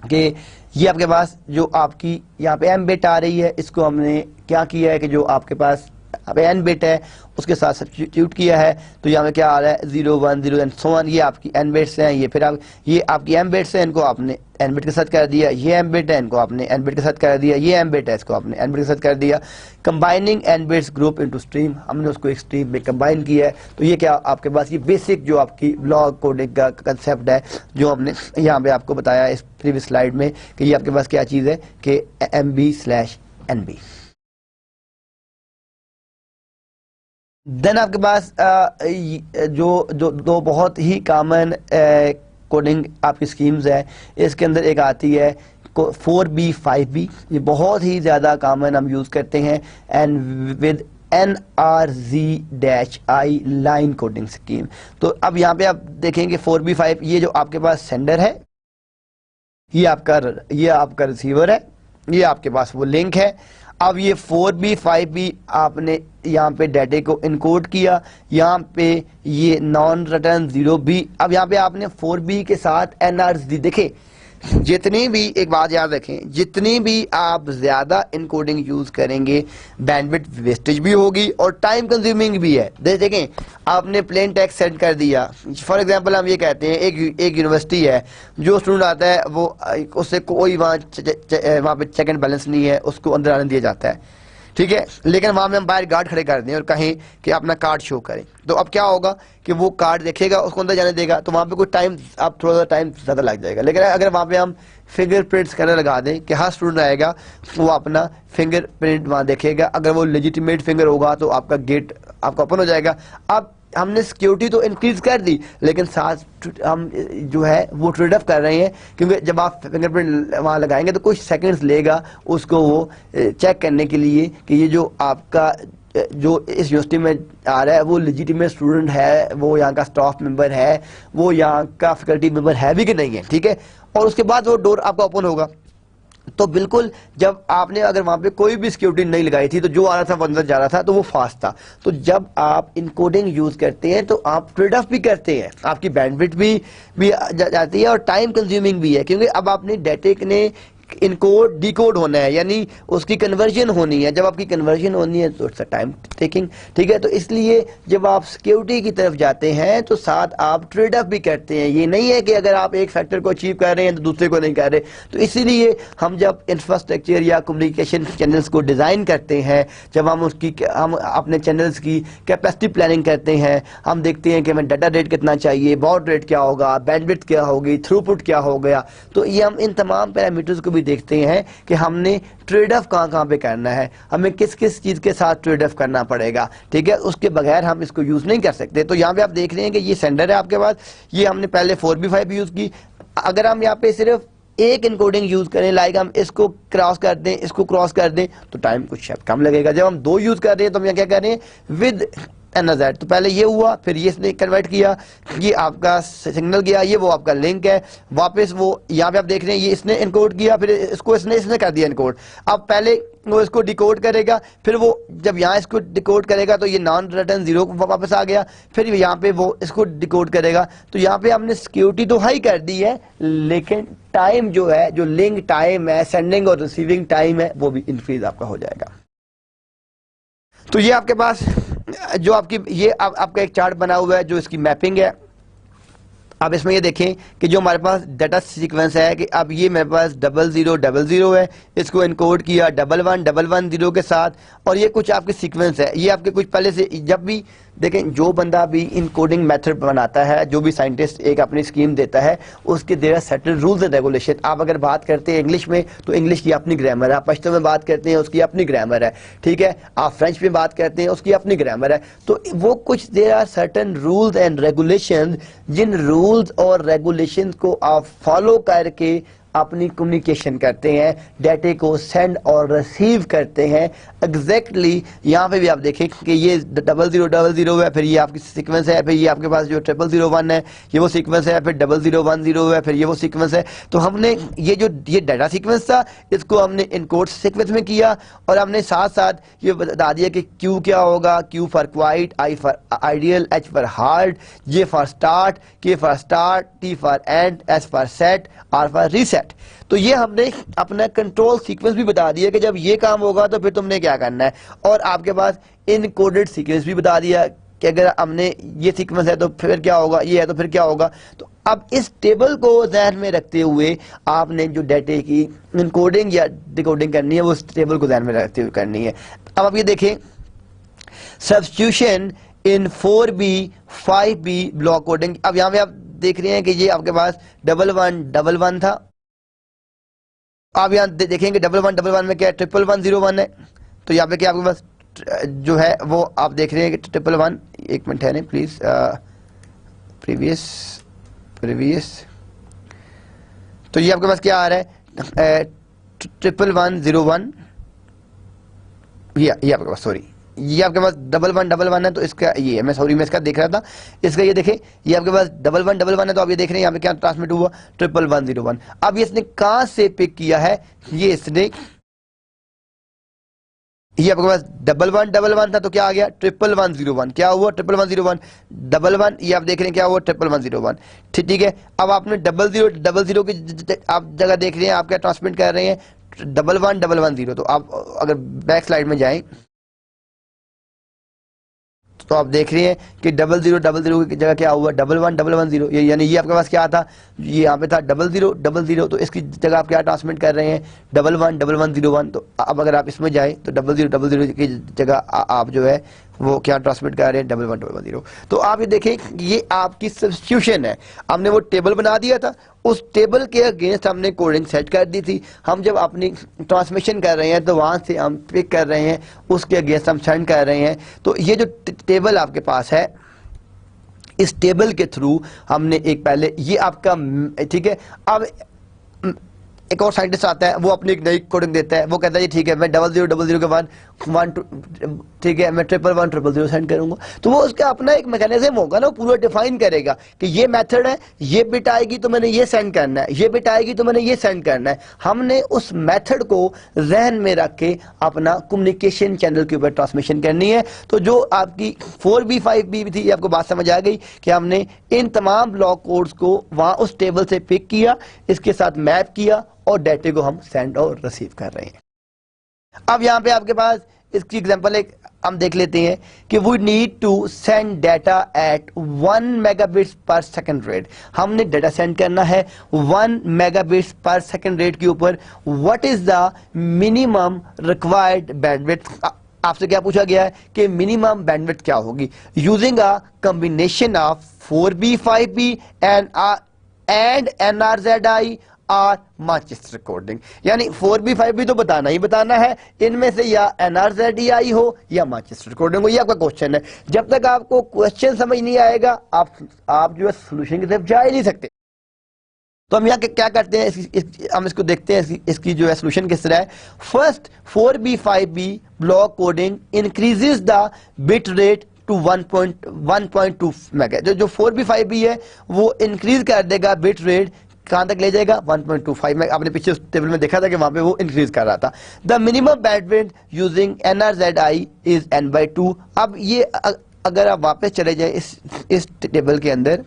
कि ये आपके पास जो आपकी यहाँ पे M बिट आ रही है, इसको हमने क्या किया है कि जो आपके पास अब N बिट है उसके साथ सब्स्टिट्यूट किया है। तो यहाँ में क्या आ रहा है 0 1 0 एंड सो ऑन। ये आपकी N बिट्स हैं, ये फिर आप ये आपकी M बिट्स हैं, इनको आपने N बिट के साथ कर दिया। ये M बिट है, इनको आपने N बिट के साथ कर दिया। ये M बिट है, इसको आपने N बिट के साथ कर दिया। Combining N bits group into stream, हमने उसको एक स्ट्रीम में कंबाइन किया है। तो ये क्या आपके पास ये बेसिक जो आपकी ब्लॉक कोडिंग का कंसेप्ट है जो हमने यहाँ पे आपको बताया इस प्रीवियस स्लाइड में कि ये आपके पास क्या चीज़ है कि MB/NB। देन आपके पास जो दो बहुत ही कॉमन कोडिंग आपकी स्कीम्स है, इसके अंदर एक आती है 4B 5B। ये बहुत ही ज़्यादा कॉमन हम यूज़ करते हैं, and with NRZ-I line coding scheme. तो अब यहाँ पे आप देखेंगे 4B 5, ये जो आपके पास सेंडर है, ये आपका रिसीवर है, ये आपके पास वो लिंक है। अब ये 4B 5B आपने यहाँ पे डाटे को इनकोड किया, यहाँ पे ये नॉन रिटर्न 0B। अब यहाँ पे आपने 4B के साथ NRZ देखें, जितनी भी एक बात याद रखें, जितनी भी आप ज्यादा इनकोडिंग यूज करेंगे बैंडविड्थ वेस्टेज भी होगी और टाइम कंज्यूमिंग भी है। देखें, आपने प्लेन टेक्स्ट सेंड कर दिया, फॉर एग्जांपल हम ये कहते हैं एक यूनिवर्सिटी है, जो स्टूडेंट आता है वो उससे कोई वहाँ पे चेक एंड बैलेंस नहीं है, उसको अंदर आने दिया जाता है, ठीक है। लेकिन वहां में हम बाहर गार्ड खड़े कर दें और कहें कि अपना कार्ड शो करें, तो अब क्या होगा कि वो कार्ड देखेगा, उसको अंदर जाने देगा, तो वहां पे कुछ टाइम, अब थोड़ा सा टाइम ज़्यादा लग जाएगा। लेकिन अगर वहां पे हम फिंगरप्रिंट स्कैनर लगा दें कि हर स्टूडेंट आएगा वो अपना फिंगरप्रिंट वहां देखेगा, अगर वो लेजिटिमेट फिंगर होगा तो आपका गेट आपका ओपन हो जाएगा। अब हमने सिक्योरिटी तो इंक्रीज कर दी, लेकिन साथ हम जो है वो ट्रेड ऑफ कर रहे हैं, क्योंकि जब आप फिंगरप्रिंट वहाँ लगाएंगे तो कुछ सेकंड्स लेगा उसको वो चेक करने के लिए कि ये जो आपका जो इस यूनिवर्सिटी में आ रहा है वो लेजिटिमेट स्टूडेंट है, वो यहाँ का स्टाफ मेंबर है, वो यहाँ का फैकल्टी मेंबर है भी कि नहीं है, ठीक है। और उसके बाद वो डोर आपका ओपन होगा। तो बिल्कुल जब आपने अगर वहां पे कोई भी सिक्योरिटी नहीं लगाई थी तो जो आ रहा था वो अंदर जा रहा था, तो वो फास्ट था। तो जब आप इनकोडिंग यूज करते हैं तो आप ट्रेड ऑफ भी करते हैं, आपकी बैंडविड्थ भी जाती है और टाइम कंज्यूमिंग भी है, क्योंकि अब आपने डाटे ने इनकोड डिकोड होना है, यानी उसकी कन्वर्जन होनी है। जब आपकी कन्वर्जन होनी है तो इट्स अ टाइम टेकिंग, ठीक है। तो इसलिए जब आप सिक्योरिटी की तरफ जाते हैं तो साथ आप ट्रेड ऑफ भी करते हैं। ये नहीं है कि अगर आप एक फैक्टर को अचीव कर रहे हैं तो दूसरे को नहीं कर रहे। तो इसीलिए हम जब इंफ्रास्ट्रक्चर या कम्युनिकेशन चैनल्स को डिज़ाइन करते हैं, जब हम अपने चैनल्स की कैपेसिटी प्लानिंग करते हैं, हम देखते हैं कि हमें डाटा रेट कितना चाहिए, बॉड रेट क्या होगा, बैंडविड्थ क्या होगी, थ्रूपुट क्या हो गया। तो ये हम इन तमाम पैरामीटर्स को भी देखते हैं कि हमने ट्रेड ऑफ कहाँ पे करना है, हमें किस किस चीज़ के साथ ट्रेड ऑफ करना पड़ेगा, ठीक है, उसके बगैर हम इसको यूज़ नहीं कर सकते। तो यहाँ पे आप देख रहे हैं कि ये सेंडर है आपके पास, ये हमने पहले 4B5 यूज़ की। अगर हम यहाँ पे सिर्फ एक इनकोडिंग यूज करें, लाइक हम इसको क्रॉस कर दें, इसको क्रॉस कर दें, तो टाइम कुछ कम लगेगा। जब हम दो यूज कर रहे हैं तो हम यहाँ क्या कर रहे हैं, विद NZ, तो पहले ये हुआ, फिर ये इसने कन्वर्ट किया, ये आपका सिग्नल गया, ये वो आपका लिंक है, वापस वो यहाँ पे आप देख रहे हैं ये इसने इनकोड किया, फिर इसको इसने कर दिया इनकोड। अब पहले वो इसको डिकोड करेगा, फिर वो जब यहाँ इसको डिकोड करेगा तो ये नॉन रिटर्न 0 वापस आ गया, फिर यहाँ पे वो इसको डिकोड करेगा। तो यहाँ पे हमने सिक्योरिटी तो हाई कर दी है, लेकिन टाइम जो है, जो लिंक टाइम है, सेंडिंग और रिसीविंग टाइम है, वो भी इंक्रीज आपका हो जाएगा। तो ये आपके पास जो आपकी ये आपका एक चार्ट बना हुआ है जो इसकी मैपिंग है। अब इसमें ये देखें कि जो हमारे पास डाटा सीक्वेंस है कि अब ये मेरे पास 0000 है, इसको इनकोड किया 111110 के साथ, और ये कुछ आपके सीक्वेंस है, ये आपके कुछ पहले से, जब भी देखें जो बंदा भी इनकोडिंग मेथड बनाता है, जो भी साइंटिस्ट एक अपनी स्कीम देता है, उसके there are certain rules and regulation. आप अगर बात करते हैं इंग्लिश में तो इंग्लिश की अपनी ग्रामर है, आप पश्तो में बात करते हैं उसकी अपनी ग्रामर है, ठीक है, आप फ्रेंच में बात करते हैं उसकी अपनी ग्रामर है। तो वो कुछ there are certain rules and regulation, जिन रूल्स और रेगुलेशन को आप फॉलो करके अपनी कम्युनिकेशन करते हैं, डेटे को सेंड और रिसीव करते हैं। एग्जैक्टली यहाँ पे भी आप देखें कि ये 0000 है, फिर ये आपकी सीक्वेंस है, फिर ये आपके पास जो 0001 है ये वो सीक्वेंस है, फिर 0010 है, फिर ये वो सीक्वेंस है। तो हमने ये डाटा सीक्वेंस था, इसको हमने इनकोड सीक्वेंस में किया, और हमने साथ साथ ये बता दिया कि Q क्या होगा, Q for quite, I for ideal, H for hard, J for start, K for start, T for and, S for set, R for reset. तो ये हमने अपना कंट्रोल सीक्वेंस भी बता दिया कि जब ये काम होगा तो फिर तुमने क्या करना है, और आपके पास इनकोडेड सीक्वेंस भी बता दिया कि अगर हमने ये सीक्वेंस है तो फिर क्या होगा, ये है तो फिर क्या होगा। तो अब इस टेबल को ध्यान में रखते हुए आपने जो डेटे की इनकोडिंग या डिकोडिंग करनी है वो उस टेबल को ध्यान में रखते हुए करनी है। अब आप ये देखें, सब्स्टिट्यूशन इन 4B 5B ब्लॉक कोडिंग। अब यहाँ पे आप देख रहे हैं कि ये आपके पास 1111 था, आप यहाँ देखेंगे 1111 में क्या है, 1101 है। तो यहाँ पे क्या आपके पास जो है वो आप देख रहे हैं कि 1111, एक मिनट है नहीं प्लीज, प्रीवियस। तो ये आपके पास क्या आ रहा है, 1101, ये आपके पास, सॉरी, ये आपके पास 1111 है, तो इसका ये है, मैं सॉरी मैं इसका देख रहा था, इसका ये देखें, ये आपके पास 1111 है, तो आप ये देख रहे हैं यहाँ पे क्या ट्रांसमिट हुआ, 1101। अब ये इसने कहाँ से पिक किया है, ये इसने, ये आपके पास 1111 था तो क्या आ गया 1101, क्या हुआ 1101, 11, ये आप देख रहे हैं क्या हुआ 1101, ठीक है। अब आपने 0000 की आप जगह देख रहे हैं, आप क्या ट्रांसमिट कर रहे हैं 1110। तो आप अगर बैक स्लाइड में जाएं तो आप देख रहे हैं कि 0000 की जगह क्या हुआ 1110, यानी ये आपके पास क्या था, ये यहाँ पे था 0000, तो इसकी जगह आप क्या ट्रांसमिट कर रहे हैं 111101। तो अब अगर आप इसमें जाएं तो 0000 की जगह आप जो है वो क्या ट्रांसमिट कर रहे हैं 1110। तो आप ये देखें ये आपकी सब्स्टिट्यूशन है, हमने वो टेबल बना दिया था, उस टेबल के अगेंस्ट हमने कोडिंग सेट कर दी थी। हम जब अपनी ट्रांसमिशन कर रहे हैं तो वहां से हम पिक कर रहे हैं, उसके अगेंस्ट हम सेंड कर रहे हैं। तो ये जो टेबल आपके पास है, इस टेबल के थ्रू हमने एक पहले ये आपका, ठीक है, अब एक और साइंटिस्ट आता है, वो अपनी एक नई कोडिंग देता है, वो कहता है जी ठीक है मैं 0000 के बाद 1 ठीक है मैं 111000 सेंड करूंगा। तो वो उसका अपना एक मैकेनिज्म होगा ना, वो पूरा डिफाइन करेगा कि ये मेथड है, ये बिट आएगी तो मैंने ये सेंड करना है, ये बिट आएगी तो मैंने ये सेंड करना है। हमने उस मेथड को जहन में रख के अपना कम्युनिकेशन चैनल के ऊपर ट्रांसमिशन करनी है। तो जो आपकी 4B 5B थी, आपको बात समझ आ गई कि हमने इन तमाम ब्लॉक कोड्स को वहां उस टेबल से पिक किया, इसके साथ मैप किया और डेटे को हम सेंड और रिसीव कर रहे हैं। अब यहां पे आपके पास इसकी एग्जांपल एक हम देख लेते हैं कि we need to send data at 1 megabits per second rate. हमने डाटा सेंड करना है 1 मेगाबिट्स पर सेकंड रेट के ऊपर। What is the minimum required bandwidth? आपसे क्या पूछा गया है कि मिनिमम बैंडविड्थ क्या होगी, using a combination of 4B 5B and NRZI or Manchester coding, यानी 4B5B तो बताना ही बताना है, इनमें से या NRZEI हो या मैनचेस्टर कोडिंग हो, ये आपका क्वेश्चन है। जब तक आपको क्वेश्चन समझ नहीं आएगा आप जो है सोल्यूशन की तरफ जा ही नहीं सकते। तो हम यहाँ क्या करते हैं, हम इसको देखते हैं इसकी जो है सोल्यूशन किस तरह है। First 4B5B block coding increases the bit rate to 1.2 mega. जो 4B5B है वो इंक्रीज कर देगा बिट रेट, कहां तक ले जाएगा 1.25 मेगा। आपने पीछे उस टेबल में देखा था कि वहां पे वो इंक्रीज कर रहा था। The minimum bandwidth using NRZEI is N/2। अब ये अगर आप वापस चले जाए इस टेबल के अंदर,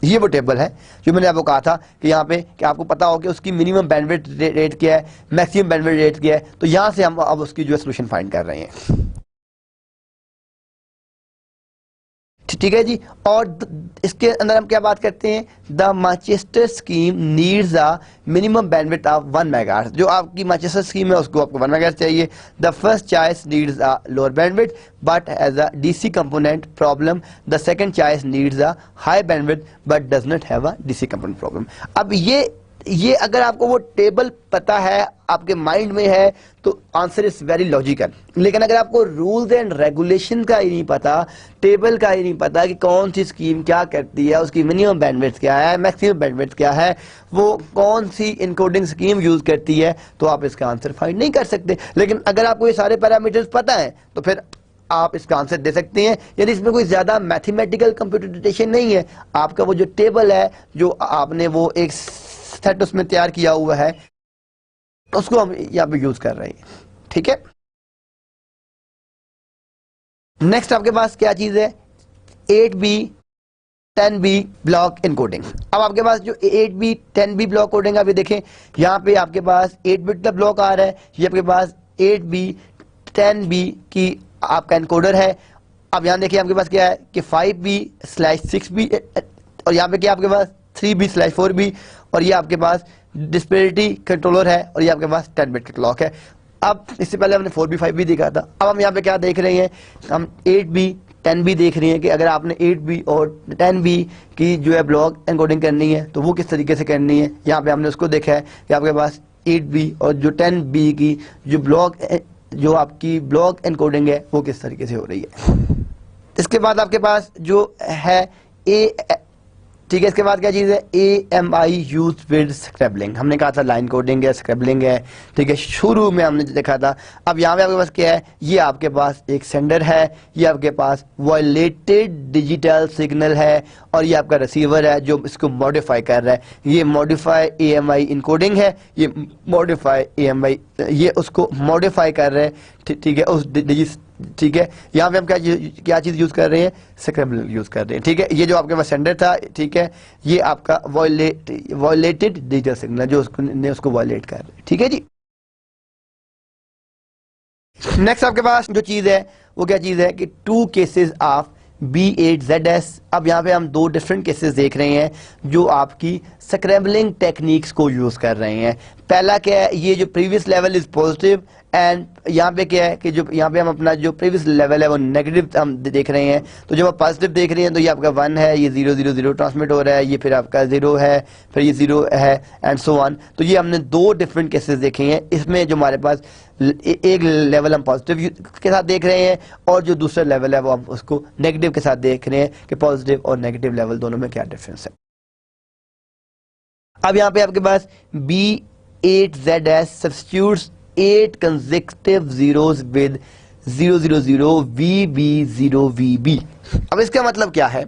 ये वो टेबल है जो मैंने आपको कहा था कि यहाँ पे कि आपको पता हो कि उसकी मिनिमम बैंडविड्थ रेट क्या है, मैक्सिमम बैंडविड्थ रेट क्या है। तो यहां से हम अब उसकी जो है सोल्यूशन फाइंड कर रहे हैं। ठीक है जी। और इसके अंदर हम क्या बात करते हैं, the Manchester scheme needs a minimum bandwidth of 1 megahertz. जो आपकी मैनचेस्टर स्कीम है उसको आपको 1 मेगाहर्ट्ज चाहिए। The first choice needs a lower bandwidth but has a DC component problem. The second choice needs a high bandwidth but does not have a DC component problem. अब ये अगर आपको वो टेबल पता है, आपके माइंड में है, तो आंसर इज वेरी लॉजिकल। लेकिन अगर आपको रूल्स एंड रेगुलेशन का ही नहीं पता, टेबल का ही नहीं पता कि कौन सी स्कीम क्या करती है, उसकी मिनिमम बैंडविड्थ क्या है, मैक्सिमम बैंडविड्थ क्या है, वो कौन सी इनकोडिंग स्कीम यूज करती है, तो आप इसका आंसर फाइंड नहीं कर सकते। लेकिन अगर आपको ये सारे पैरामीटर्स पता है तो फिर आप इसका आंसर दे सकते हैं। यदि इसमें कोई ज्यादा मैथमेटिकल कंप्यूटेशन नहीं है, आपका वो जो टेबल है, जो आपने वो एक सेट उसमें तैयार किया हुआ है, उसको हम यहाँ पे यूज कर रहे हैं। ठीक है। नेक्स्ट आपके पास क्या चीज है, 8B 10B ब्लॉक इनकोडिंग। अब आपके पास जो 8B 10B ब्लॉक कोडिंग, आप ये देखें यहाँ पे आपके पास 8 बिट का ब्लॉक आ रहा है, ये आपके पास 8B 10B की आपका इनकोडर है। अब यहाँ देखिए आपके पास क्या है कि 5B/6B, और यहाँ पे क्या आपके पास 3B/4B, और ये आपके पास डिस्पेरिटी कंट्रोलर है, और ये आपके पास 10 बिट का क्लॉक है। अब इससे पहले हमने 4B5B देखा था। अब हम यहाँ पे क्या देख रहे हैं, हम 8B 10B देख रहे हैं कि अगर आपने 8B और 10B की जो है ब्लॉक एनकोडिंग करनी है तो वो किस तरीके से करनी है। यहाँ पे हमने उसको देखा है कि आपके पास 8B और जो 10B की जो आपकी ब्लॉक एनकोडिंग है वो किस तरीके से हो रही है। इसके बाद आपके पास जो है ठीक है, इसके बाद क्या चीज़ है, AMI यूज विद स्क्रैबलिंग। हमने कहा था लाइन कोडिंग है, स्क्रैबलिंग है। ठीक है, शुरू में हमने देखा था। अब यहाँ पे आपके पास क्या है, ये आपके पास एक सेंडर है, ये आपके पास वायलेटेड डिजिटल सिग्नल है, और ये आपका रिसीवर है जो इसको मॉडिफाई कर रहा है। ये मॉडिफाई AMI इनकोडिंग है, ये मॉडिफाई AMI ये उसको मॉडिफाई कर रहे हैं। ठीक है, उस ठीक है, यहाँ पे हम क्या चीज यूज कर रहे हैं, स्क्रैबल यूज कर रहे हैं। ठीक है, ये जो आपके पास सेंडर था, ठीक है, ये आपका वायलेटेड डिजिटल सिग्नल जो उसको वायलेट कर रहे हैं। ठीक है जी। नेक्स्ट आपके पास जो चीज है वो क्या चीज है कि 2 केसेस ऑफ B8ZS। अब यहाँ पे हम 2 डिफरेंट केसेस देख रहे हैं जो आपकी स्क्रैम्बलिंग टेक्निक्स को यूज कर रहे हैं। पहला क्या है, ये जो previous level is positive, and यहाँ पे क्या है कि जो यहाँ पे हम अपना जो प्रीवियस लेवल है वो नेगेटिव हम देख रहे हैं। तो जब आप पॉजिटिव देख रहे हैं तो ये आपका 1 है, ये 0 0 0 ट्रांसमिट हो रहा है, ये फिर आपका 0 है, फिर ये 0 है, एंड सो ऑन। तो ये हमने 2 डिफरेंट केसेस देखे हैं। इसमें जो हमारे पास एक लेवल हम पॉजिटिव के साथ देख रहे हैं, और जो दूसरा लेवल है वो हम उसको नेगेटिव के साथ देख रहे हैं कि पॉजिटिव और नेगेटिव लेवल दोनों में क्या डिफरेंस है। अब यहाँ पे आपके पास B8ZS substitutes 8 consecutive zeros with 000 VB0VB। अब इसका मतलब क्या है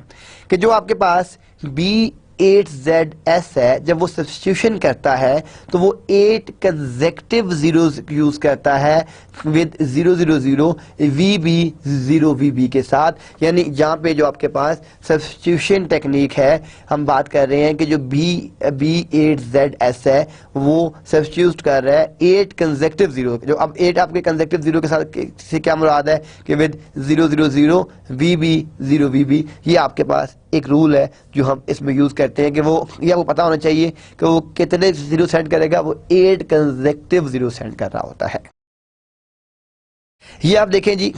कि जो आपके पास B8ZS है, जब वो सब्स्टिट्यूशन करता है तो वो 8 consecutive zeros यूज करता है विद 000 VB0VB के साथ। यानी जहाँ पे जो आपके पास सब्स्टिट्यूशन टेक्निक है, हम बात कर रहे हैं कि जो B8ZS है वो सब्स्टिट्यूट कर रहा है 8 consecutive जीरो। जो अब 8 आपके consecutive जीरो के साथ से क्या मुराद है कि विद 000 VB0VB। ये आपके पास एक रूल है जो हम इसमें यूज करते हैं कि वो ये आपको पता होना चाहिए कि वो कितने जीरो सेंड करेगा, वो 8 consecutive जीरो सेंड कर रहा होता है। ये आप देखें जी,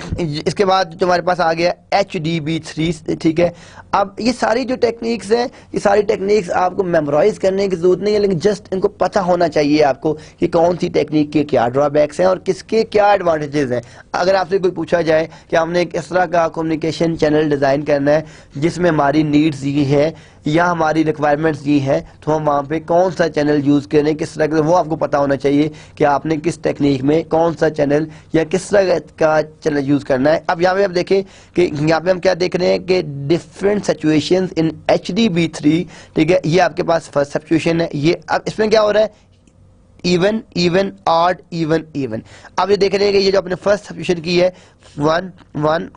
इसके बाद जो हमारे पास आ गया HDB3, ठीक है। अब ये सारी जो टेक्निक्स हैं, ये सारी टेक्निक्स आपको मेमोराइज करने की जरूरत नहीं है, लेकिन जस्ट इनको पता होना चाहिए आपको कि कौन सी टेक्निक के क्या ड्रॉबैक्स हैं और किसके क्या एडवांटेजेस हैं। अगर आपसे कोई पूछा जाए कि हमने इस तरह का कम्युनिकेशन चैनल डिज़ाइन करना है जिसमें हमारी नीड्स ये है या हमारी रिक्वायरमेंट्स ये हैं, तो हम वहाँ पे कौन सा चैनल यूज़ करें, किस तरह का, वो आपको पता होना चाहिए कि आपने किस टेक्निक में कौन सा चैनल या किस तरह का चैनल यूज़ करना है। अब यहाँ पे आप देखें कि यहाँ पे हम क्या देख रहे हैं कि डिफरेंट सिचुएशंस इन HDB3, ठीक है। ये आपके पास फर्स्ट सिचुएशन है। ये अब इसमें क्या हो रहा है, even even odd even even. अब ये देख रहे हैं कि ये जो आपने फर्स्ट सिचुएशन की है 1 1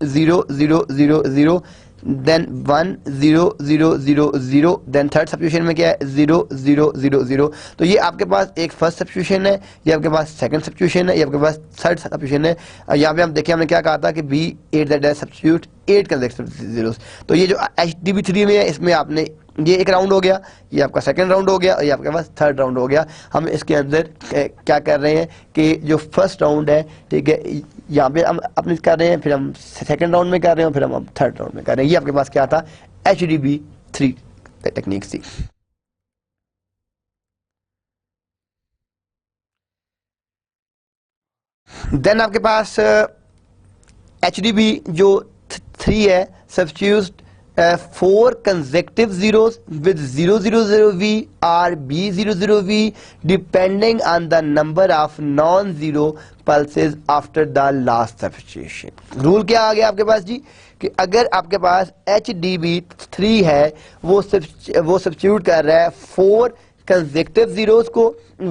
0 0 0 0, देन 1 0 0 0 0, देन थर्ड सब्स्टिट्यूशन में क्या है 0 0 0 0। तो ये आपके पास एक फर्स्ट सब्स्टिट्यूशन है, ये आपके पास सेकंड सब्स्टिट्यूशन है, ये आपके पास थर्ड सब्स्टिट्यूशन है। यहाँ पे हम देखिए हमने क्या कहा था कि B8 that is substitute 8 consecutive zeros. तो ये जो HDB3 में है इसमें आपने ये एक राउंड हो गया, ये आपका सेकंड राउंड हो गया और ये आपके पास थर्ड राउंड हो गया। हम इसके अंदर क्या कर रहे हैं कि जो फर्स्ट राउंड है, ठीक है, यहाँ पे हम अपने कर रहे हैं, फिर हम सेकंड राउंड में कर रहे हैं, फिर हम थर्ड राउंड में कर रहे हैं। ये आपके पास क्या था, HDB3 टेक्निक थी। देन आपके पास HDB जो 3 है, substitute 4 consecutive zeros with 000V or B00V depending on the number of non-zero pulses after the last substitution। Rule क्या आ गया आपके पास जी कि अगर आपके पास HDB3 है, वो सब्स्टिट्यूट कर रहा है 4 consecutive zeros को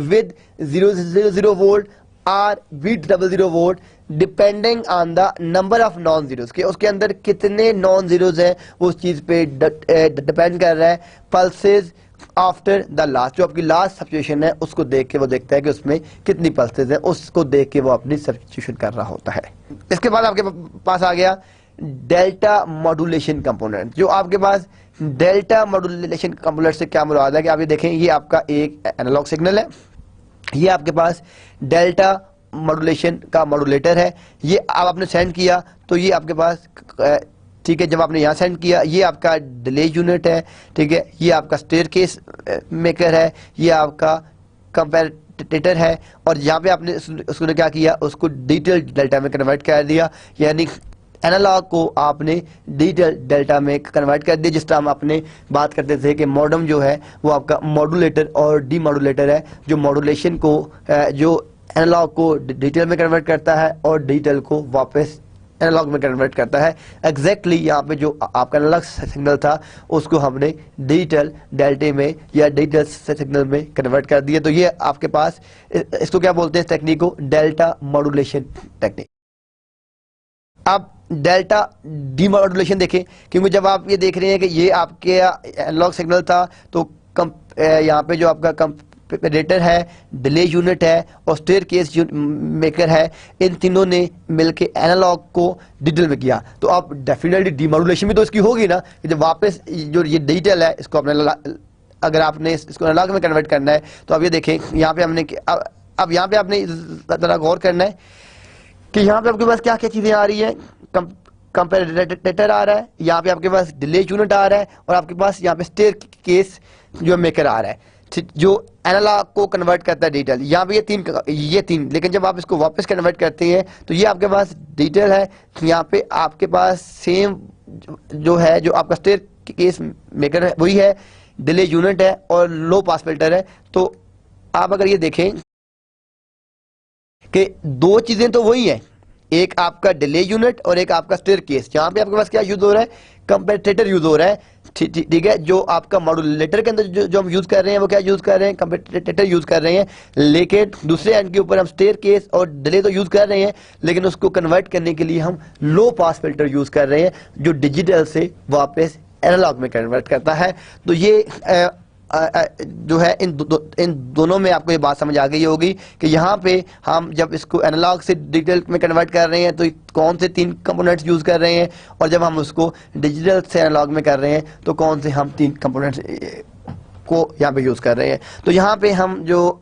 with 000 वोल्ट और B00 volt depending on the number of non zeros के, उसके अंदर कितने नॉन जीरोस हैं उस चीज पे डिपेंड कर रहा है। पल्सेस आफ्टर द लास्ट, जो आपकी लास्ट सब्स्टिट्यूशन है उसको देख के वो देखता है कि उसमें कितनी पल्सेस हैं, उसको देख के वो अपनी सब्स्टिट्यूशन कर रहा होता है। इसके बाद आपके पास आ गया डेल्टा मॉड्यूलेशन कंपोनेंट। जो आपके पास डेल्टा मॉड्यूलेशन कंपोनेंट से क्या मुराद है कि आप ये देखें, ये आपका एक एनालॉग सिग्नल है, ये आपके पास डेल्टा मॉड्यूलेशन का मॉड्यूलेटर है। ये अब आपने सेंड किया तो ये आपके पास, ठीक है, जब आपने यहाँ सेंड किया ये आपका डिले यूनिट है, ठीक है, ये आपका स्टेयरकेस मेकर है, ये आपका कंपैरेटर है, और यहाँ पे आपने उसने क्या किया, उसको डिजिटल डेल्टा में कन्वर्ट कर दिया, यानी एनालॉग को आपने डिजिटल डेल्टा में कन्वर्ट कर दिया। जिस तरह हम अपने बात करते थे कि मॉडम जो है वो आपका मॉड्यूलेटर और डीमॉड्यूलेटर है, जो मॉड्यूलेशन को जो एनालॉग को डिजिटल में कन्वर्ट करता है और डिजिटल को वापस एनालॉग में कन्वर्ट करता है। एग्जैक्टली यहाँ पे जो आपका एनालॉग सिग्नल था उसको हमने डिजिटल डेल्टा में या डिजिटल सिग्नल में कन्वर्ट कर दिया। तो ये आपके पास, इसको क्या बोलते हैं, टेक्निक को डेल्टा मॉड्यूलेशन टेक्निक। अब डेल्टा डीमॉड्यूलेशन देखें, क्योंकि जब आप ये देख रहे हैं कि ये आपके एनालॉग सिग्नल था तो यहाँ पे जो आपका कंपैरेटर है, डिले यूनिट है और स्टेयरकेस मेकर है, इन तीनों ने मिलके एनालॉग को डिजिटल में किया। तो अब डेफिनेटली डीमॉड्यूलेशन भी तो इसकी होगी ना, कि जब वापस जो ये डिजिटल है इसको अपने, अगर आपने इसको एनालॉग में कन्वर्ट करना है तो अब ये देखें यहाँ पे हमने, अब यहाँ पे आपने ज़रा गौर करना है कि यहाँ पे आपके पास क्या क्या चीज़ें आ रही हैं। कंपैरेटर आ रहा है, यहाँ पे आपके पास डिले यूनिट आ रहा है और आपके पास यहाँ पे स्टेयरकेस जो मेकर आ रहा है, जो एनालॉग को कन्वर्ट करता है डिजिटल। यहाँ पे ये तीन, लेकिन जब आप इसको वापस कन्वर्ट करते हैं तो ये आपके पास डिजिटल है, यहाँ पे आपके पास सेम जो है, जो आपका स्टेयरकेस मेकर है वही है, डिले यूनिट है और लो पास फिल्टर है। तो आप अगर ये देखें कि दो चीजें तो वही हैं, एक आपका डिले यूनिट और एक आपका स्टेयरकेस। यहाँ पे आपके पास क्या यूज हो रहा है, कंपैरेटर यूज हो रहा है, ठीक है। जो आपका मॉड्यूलेटर के अंदर जो हम यूज कर रहे हैं वो क्या यूज कर रहे हैं, कंपैरेटर यूज कर रहे हैं, लेकिन दूसरे एंड के ऊपर हम स्टेयरकेस और डिले तो यूज कर रहे हैं, लेकिन उसको कन्वर्ट करने के लिए हम लो पास फिल्टर यूज कर रहे हैं जो डिजिटल से वापस एनालॉग में कन्वर्ट करता है। तो ये जो है इन दोनों में आपको ये बात समझ आ गई होगी कि यहाँ पे हम जब इसको एनालॉग से डिजिटल में कन्वर्ट कर रहे हैं तो कौन से तीन कंपोनेंट्स यूज़ कर रहे हैं, और जब हम उसको डिजिटल से एनालॉग में कर रहे हैं तो कौन से हम तीन कंपोनेंट्स को यहाँ पे यूज़ कर रहे हैं। तो यहाँ पे हम जो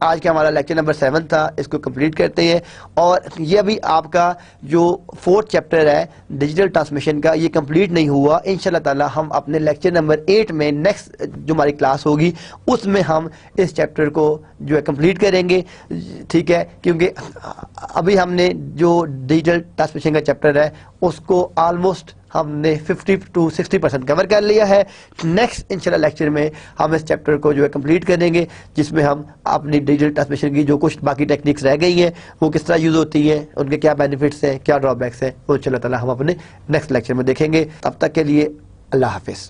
आज का हमारा लेक्चर नंबर 7 था, इसको कंप्लीट करते हैं। और ये अभी आपका जो 4th चैप्टर है डिजिटल ट्रांसमिशन का, ये कंप्लीट नहीं हुआ। इंशाल्लाह ताला हम अपने लेक्चर नंबर 8 में नेक्स्ट जो हमारी क्लास होगी उसमें हम इस चैप्टर को जो है कंप्लीट करेंगे, ठीक है। क्योंकि अभी हमने जो डिजिटल ट्रांसमिशन का चैप्टर है उसको ऑलमोस्ट हमने 50 to 60% कवर कर लिया है। नेक्स्ट इंशाल्लाह लेक्चर में हम इस चैप्टर को जो है कंप्लीट करेंगे, जिसमें हम अपनी डिजिटल ट्रांसमिशन की जो कुछ बाकी टेक्निक्स रह गई हैं वो किस तरह यूज़ होती हैं, उनके क्या बेनिफिट्स हैं, क्या ड्रॉबैक्स हैं, वो इंशाल्लाह ताला हम अपने नेक्स्ट लेक्चर में देखेंगे। तब तक के लिए अल्लाह हाफिज़।